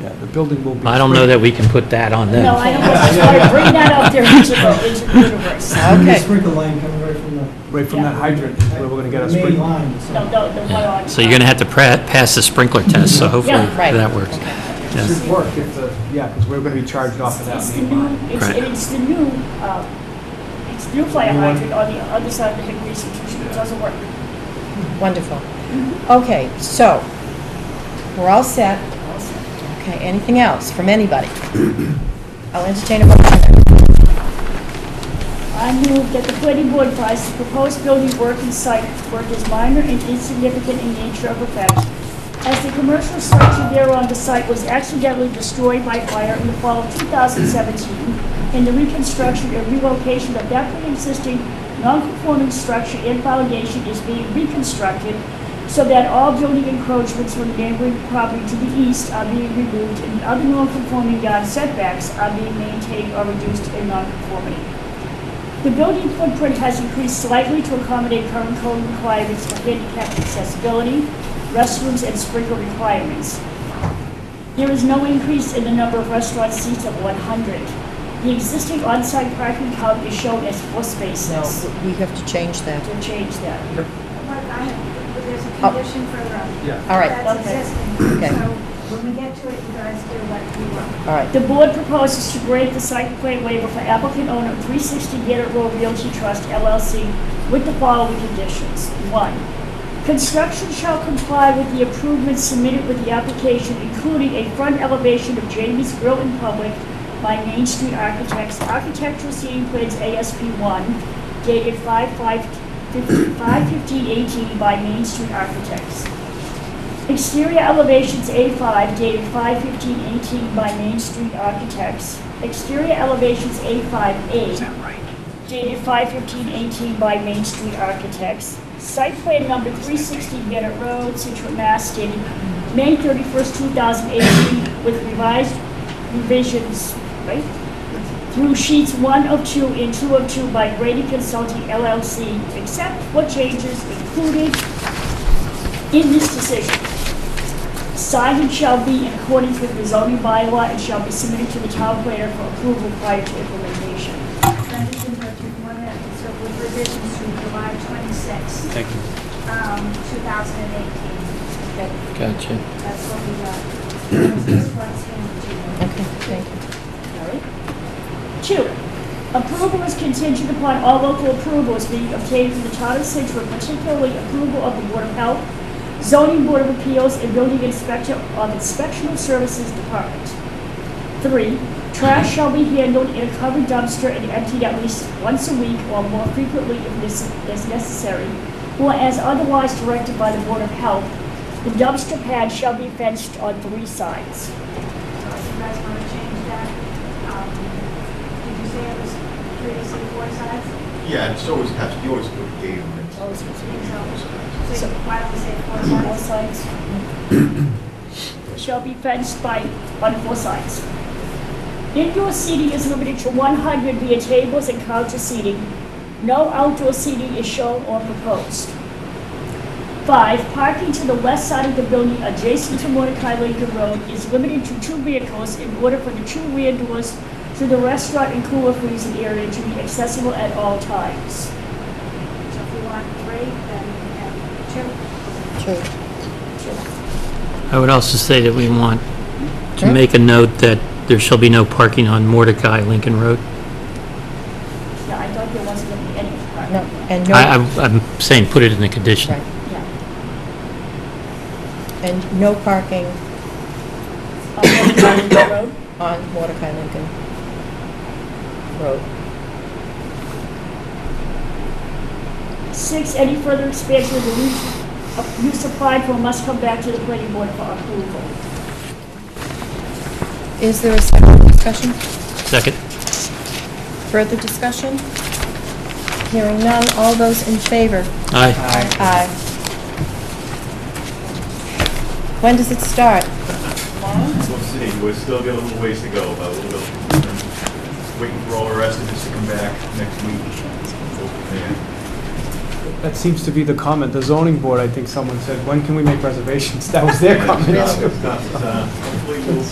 C: Yeah, the building will be.
A: I don't know that we can put that on them.
I: No, I don't, I just want to bring that out there into the universe.
B: Okay.
L: Sprinkler line coming right from the
C: Right from that hydrant, where we're gonna get a
L: main
C: sprinkler.
L: line.
I: No, the one on.
A: So you're going to have to pass the sprinkler test, so hopefully
I: Yeah.
B: Right.
A: that works.
C: It
A: Yeah.
C: should work if the, yeah, because we're gonna be charged off of that
I: It's the
C: main
I: new,
C: line.
A: Right.
I: it's the new, it's the new fire
C: New one?
I: hydrant on the other side of the Hickory institution. It doesn't work.
B: Wonderful. Okay, so, we're all set. Okay, anything else from anybody? I'll entertain a motion.
I: I move that the planning board finds the proposed building work is minor and insignificant in nature of effect, as the commercial structure there on the site was accidentally destroyed by fire in the fall of 2017, and the reconstruction and relocation of that pre-existing non-conforming structure and foundation is being reconstructed so that all building encroachments from neighboring property to the east are being removed and other non-conforming yard setbacks are being maintained or reduced in non-conformity. The building footprint has increased slightly to accommodate current code requirements for handicap accessibility, restrooms, and sprinkler requirements. There is no increase in the number of restaurant seats of 100. The existing on-site parking count is shown as 4 spaces.
B: No, we have to change that.
I: To change that.
E: But there's a
B: Oh.
E: condition further up.
C: Yeah.
B: All right,
E: That's
I: Okay.
E: existing.
B: Okay.
E: So when we get to it, you guys do what you want.
B: all right.
I: The board proposes to grant the site plan waiver for applicant owner 360 Gannett Road Realty Trust LLC with the following conditions. 1, construction shall comply with the improvements submitted with the application, including a front elevation of Jamie's Grill in Public by Main Street Architects, architectural seating plans ASP1, dated 5/15/18 by Main Street Architects. Exterior elevations A5 dated 5/15/18 by Main Street Architects. Exterior elevations A5A dated 5/15/18 by Main Street Architects. Site plan number 360 Bennett Road, Scituate, Mass, dated May 31st, 2018, with revised revisions, right? Through sheets 1 of 2 and 2 of 2 by Grady Consulting LLC, except for changes included in this decision. Signage shall be in accordance with the zoning bylaw and shall be submitted to the town planner for approval prior to implementation.
E: So with revisions to July 26,
C: Thank you.
E: 2018.
A: Gotcha.
E: That's what we got. This one's handed to you.
B: Okay, thank you.
I: All right. 2, approval is contingent upon all local approvals being obtained from the town of Scituate, particularly approval of the Board of Health, Zoning Board of Appeals, and Building Inspector of Inspectional Services Department. 3, trash shall be handled in a covered dumpster and emptied at least once a week or more frequently if necessary, or as otherwise directed by the Board of Health. The dumpster pad shall be fenced on 3 sides.
E: So if you guys want to change that, did you say it was previously 4 sides?
J: Yeah, it's always has, you always put date on it.
E: So why don't we say 4 sides?
I: 4 sides. Shall be fenced on 4 sides. Indoor seating is limited to 100 via tables and counter seating. No outdoor seating is shown or proposed. 5, parking to the west side of the building adjacent to Mordecai Lincoln Road is limited to 2 vehicles in order for the 2 rear doors to the restaurant and cooler freezing area to be accessible at all times.
E: So if we want 3, then we have 2.
B: True.
A: I would also say that we want to make a note that there shall be no parking on Mordecai Lincoln Road.
I: Yeah, I thought there wasn't going to be any parking.
B: No, and no,
A: I'm saying put it in the condition.
B: right,
I: Yeah.
B: and no parking
I: On Mordecai Lincoln Road.
B: on Mordecai Lincoln Road.
I: 6, any further expansion of the use applied for must come back to the planning board for approval.
B: Is there a second discussion?
A: Second?
B: Further discussion? Hearing none, all those in favor?
A: Aye.
B: Aye. When does it start?
J: We'll see, we've still got a little ways to go, but we'll waiting for all our estimates to come back next week. Yeah.
C: That seems to be the comment. The zoning board, I think someone said, when can we make reservations? That was their comment.
J: Hopefully we'll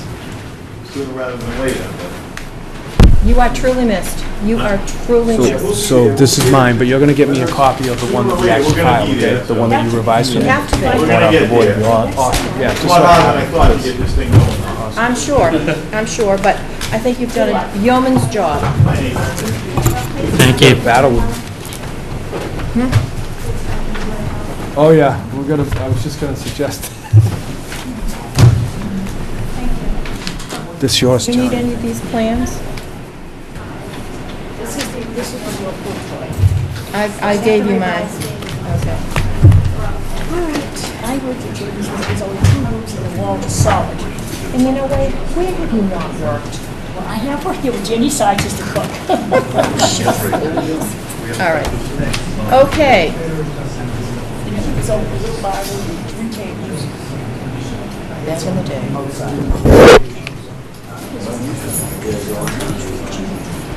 J: sooner rather than later, but.
B: You are truly missed. You are truly missed.
C: So this is mine, but you're going to get me a copy of the one that we actually filed, okay? The one that you revised for
B: You
C: me?
B: have to be.
J: We're gonna get there.
C: Awesome, yeah.
J: It's
C: just
J: a lot
C: so I
J: harder
C: have
J: than I
C: it.
J: thought to get this thing going.
B: I'm sure, but I think you've done a yeoman's job.
A: Thank you.
C: Battle would... Oh, yeah, I was just gonna suggest. This yours,
B: Do you need
C: John.
B: any of these plans?
I: This is what you approved for.
B: I gave you mine. Okay.
I: I heard that there's only 2 rooms in the wall to solid.
B: And you know, Wade, where have you not worked?
I: Well, I have worked here with Jenny Sykes as the cook.
B: All right. Okay.
I: It's over the little bar room, 3 tables.
B: Back in the day.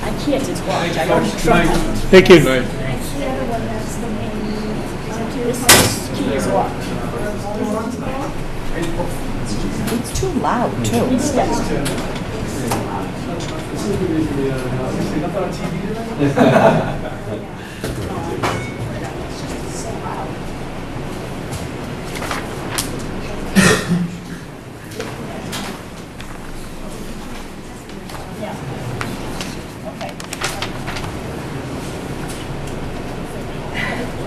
I: I can't, it's large, I already tried.
C: Thank you.
I: This key is locked.
B: It's too loud, too.
I: It's got- Yeah. Okay.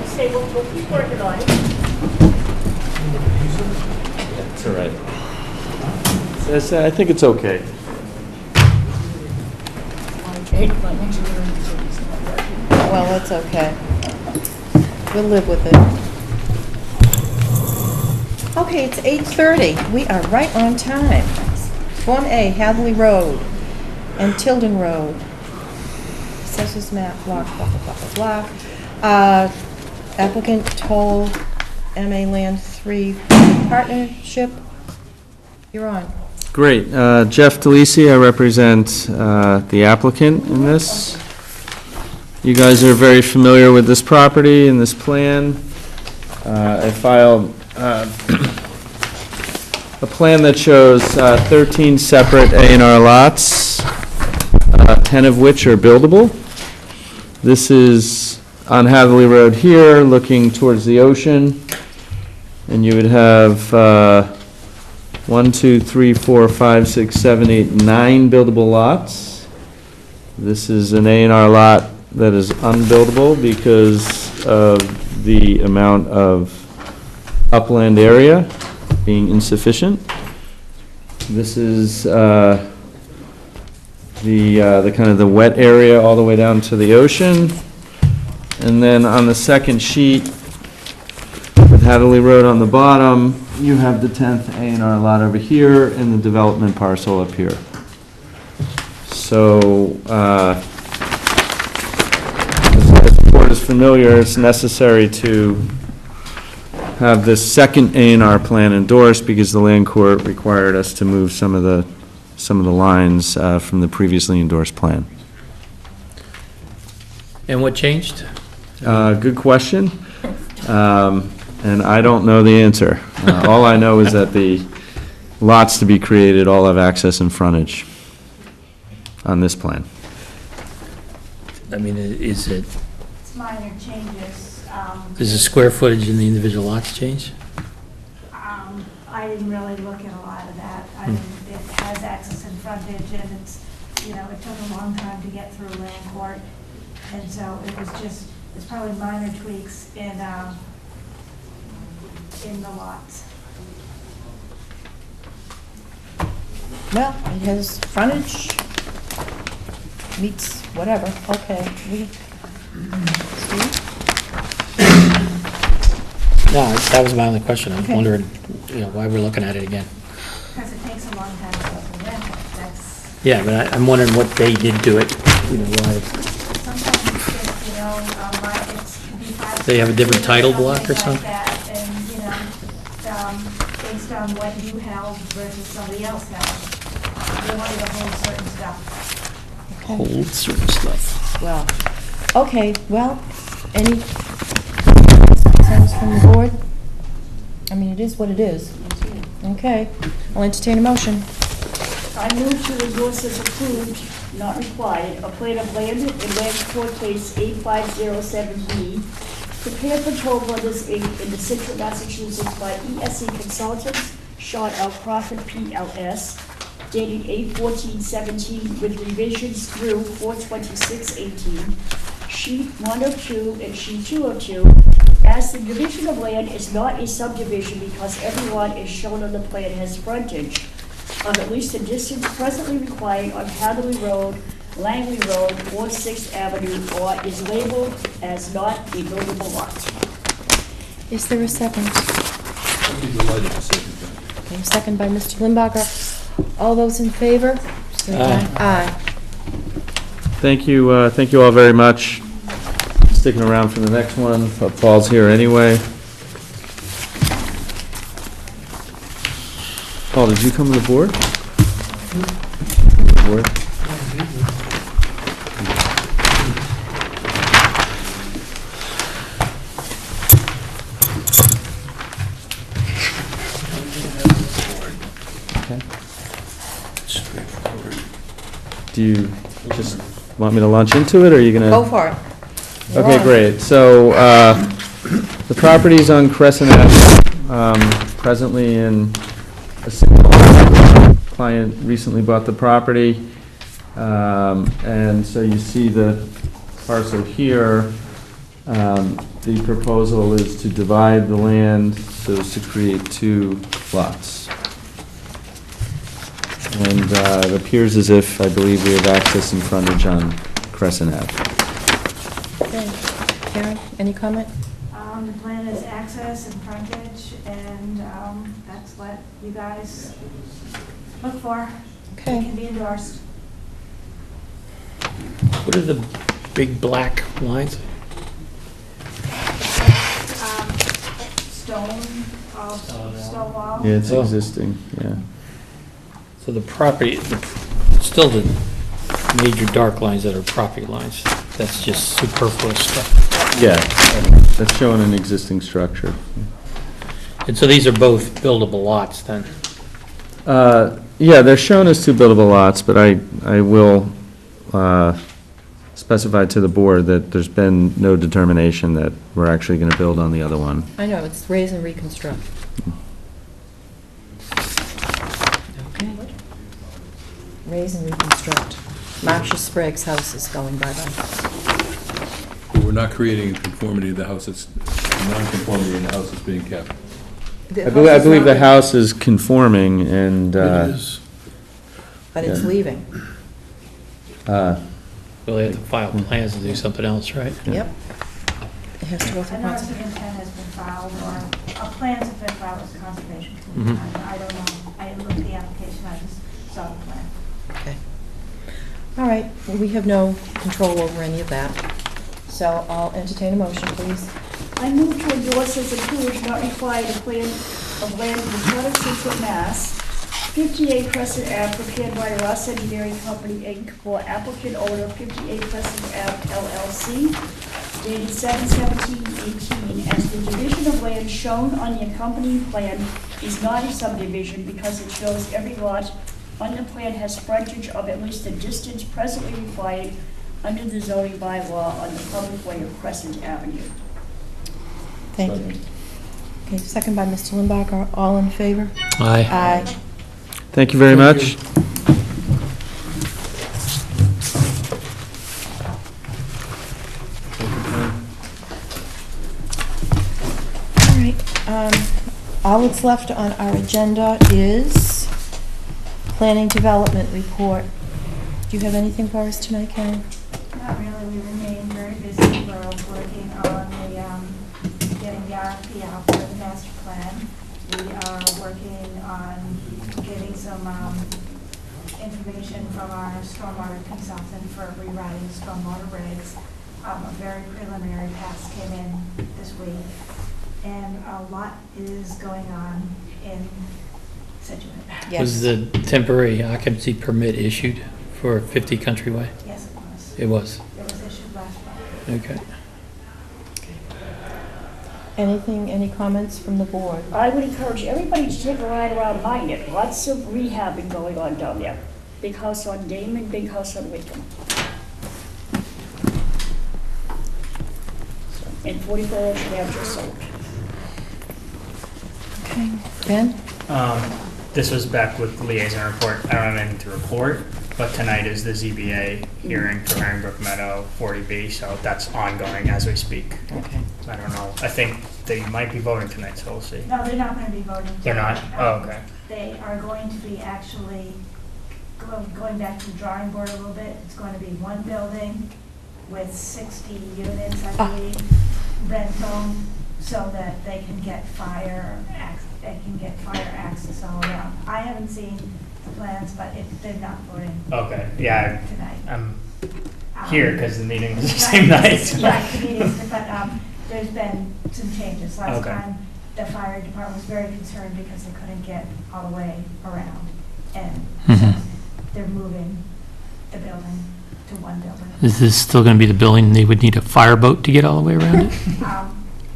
I: Say, we'll keep working on it.
K: It's all right. I think it's okay.
B: Well, that's okay. We'll live with it. Okay, it's 8:30. We are right on time. Form A, Hadley Road and Tilden Road. Assessors map, blah, blah, blah, blah, blah, blah. applicant told MA Land 3 Partnership. You're on.
N: Great. Jeff DeLisi, I represent the applicant in this. You guys are very familiar with this property and this plan. I filed a plan that shows 13 separate A&R lots, 10 of which are buildable. This is on Hatherley Road here, looking towards the ocean, and you would have 1, 2, 3, 4, 5, 6, 7, 8, 9 buildable lots. This is an A&R lot that is unbuildable because of the amount of upland area being insufficient. This is the kind of the wet area all the way down to the ocean. And then on the second sheet, with Hatherley Road on the bottom, you have the 10th A&R lot over here and the development parcel up here. So, as the board is familiar, it's necessary to have this second A&R plan endorsed because the land court required us to move some of the lines from the previously endorsed plan.
A: And what changed?
N: Good question. And I don't know the answer. All I know is that the lots to be created all have access and frontage on this plan.
A: I mean, is it,
E: It's minor changes.
A: does the square footage in the individual lots change?
E: I didn't really look at a lot of that. I mean, it has access and frontage, and it's, you know, it took a long time to get through land court. And so it was just, it's probably minor tweaks in the lots.
B: Well, it has frontage, meets whatever, okay. Steve?
A: No, that was my only question. I was
B: Okay.
A: wondering, why we're looking at it again.
E: Because it takes a long time to go through land court. That's,
A: Yeah, but I'm wondering what they did to it, why.
E: sometimes it's just, it could be 5.
A: They have a different title block or something?
E: Like that, and, based on what you held versus somebody else held, they wanted to hold certain stuff.
A: Hold certain stuff.
B: Well, okay, well, any concerns from the board? I mean, it is what it is. Okay, I'll entertain a motion.
I: I move to endorse as approved, not required, a plan of land in Land Court Case 8507B, prepared for Toll Brothers Inc. in the Scituate, Massachusetts by ESE Consultants, Sean L. Crawford, PLS, dating 8/14/17 with revisions through 4/26/18, sheet 102 and sheet 202, as the division of land is not a subdivision because every lot is shown on the plan has frontage of at least the distance presently required on Hatherley Road, Langley Road, or 6th Avenue, or is labeled as not a buildable lot.
B: Is there a second?
G: I'd be delighted to second that.
B: Okay, second by Mr. Limbacher. All those in favor? Say
A: Aye.
B: Aye.
N: Thank you all very much. Sticking around for the next one, but Paul's here anyway. Paul, did you come to the board? Board? Okay. Do you just want me to launch into it, or are you gonna?
B: Go for it. You're
N: Okay,
B: on.
N: great. So, the property's on Crescent Ave, presently in a single client recently bought the property. And so you see the parcel here. The proposal is to divide the land so as to create 2 lots. And it appears as if, I believe, we have access and frontage on Crescent Ave.
B: Okay. Karen, any comment?
E: The plan is access and frontage, and that's what you guys look for. It
B: Okay.
E: can be endorsed.
A: What are the big black lines?
E: stone wall.
N: Yeah, it's
A: Oh.
N: existing, yeah.
A: So the property, still the major dark lines that are property lines, that's just superfluous stuff.
N: Yeah, that's showing an existing structure.
A: And so these are both buildable lots then?
N: Yeah, they're shown as two buildable lots, but I will specify to the board that there's been no determination that we're actually going to build on the other one.
B: I know, it's raise and reconstruct. Okay. Raise and reconstruct. Marcia Sprague's house is going bye-bye.
G: We're not creating conformity in the house, it's non-conformity in the house that's being kept.
B: The
N: I
B: house
N: believe
B: is
N: the
B: not-
N: house is conforming and,
B: But it's
N: yeah.
B: leaving.
A: Well, they have to file plans and do something else, right?
B: Yep. It has to go
E: A
B: through
E: notice of
B: conservation.
E: intent has been filed, or plans have been filed with conservation.
A: Mhm.
E: I don't know, I didn't look at the application, I just saw the plan.
B: Okay. All right, well, we have no control over any of that. So I'll entertain a motion, please.
I: I move to endorse as approved, not required, a plan of land in the town of Scituate, Mass. 58 Crescent Ave, prepared by Ross Engineering Company, Inc., for applicant owner 58 Crescent Ave LLC, dated 7/17/18, as the division of land shown on the accompanying plan is not a subdivision because it shows every lot on the plan has frontage of at least the distance presently required under the zoning bylaw on the public way of Crescent Avenue.
B: Thank you. Okay, second by Mr. Limbacher, all in favor?
A: Aye.
B: Aye.
N: thank you very much.
B: All right, all that's left on our agenda is planning development report. Do you have anything for us tonight, Karen?
E: Not really, we remain very busy, we're working on getting the RFP out for the master plan. We are working on getting some information from our stormwater consultant for rewriting stormwater regs. A very preliminary pass came in this week, and a lot is going on in Scituate.
A: Was the temporary occupancy permit issued for 50 Countryway?
E: Yes, it was.
A: It was,
E: It was issued last month.
A: okay.
B: Anything, any comments from the board?
I: I would encourage everybody to take a ride around Minot. Lots of rehabbing going on down there. Big house on Damon, big house on Wickham. And 44 Ocean Ave just sold.
B: Okay, Ben?
H: This was back with the liaison report. I don't have anything to report, but tonight is the ZBA hearing for Herringbrook Meadow 40B, so that's ongoing as we speak.
B: Okay.
H: I don't know. I think they might be voting tonight, so we'll see.
E: No, they're not going to be voting.
H: They're not? Oh, okay.
E: They are going to be actually going back to the drawing board a little bit. It's going to be one building with 60 units, I believe, rental, so that they can get fire access all around. I haven't seen the plans, but they're not voting
H: Okay, yeah,
E: tonight.
H: I'm here because the meeting was the same
E: Right,
H: night.
E: Right, the meetings, but there's been some changes. Last
H: Okay.
E: time, the fire department was very concerned because they couldn't get all the way around. And so
A: Mhm.
E: they're moving the building to one building.
A: Is this still going to be the building they would need a fireboat to get all the way around it?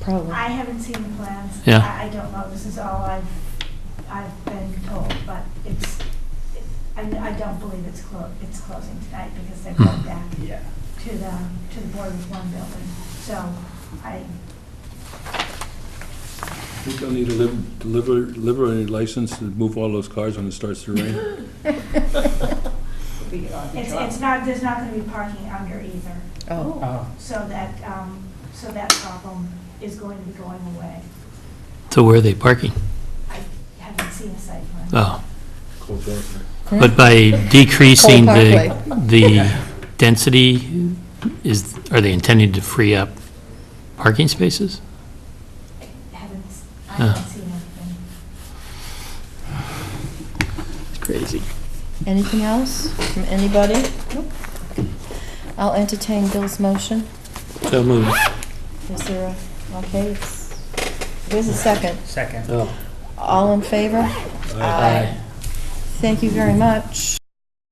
B: Probably.
E: I haven't seen the plans.
A: Yeah.
E: I don't know, this is all I've been told, but I don't believe it's closing tonight because they're going back
H: Yeah.
E: to the board with one building. So I
G: think they'll need a delivery license to move all those cars when it starts to rain.
E: It's not, there's not gonna be parking under either,
B: Oh,
H: Oh,
E: so that problem is going to be going away.
A: So where are they parking?
E: I haven't seen a site plan.
A: Oh,
G: Cold Dark.
A: but by decreasing
B: Cole
A: the density, are they intending to free up parking spaces?
E: I haven't
A: Oh.
E: seen anything.
A: It's crazy.
B: anything else from anybody? Nope. I'll entertain Bill's motion.
A: So moved.
B: Is there where's the second?
H: second.
A: Oh,
B: All in favor? Aye. Thank you very much.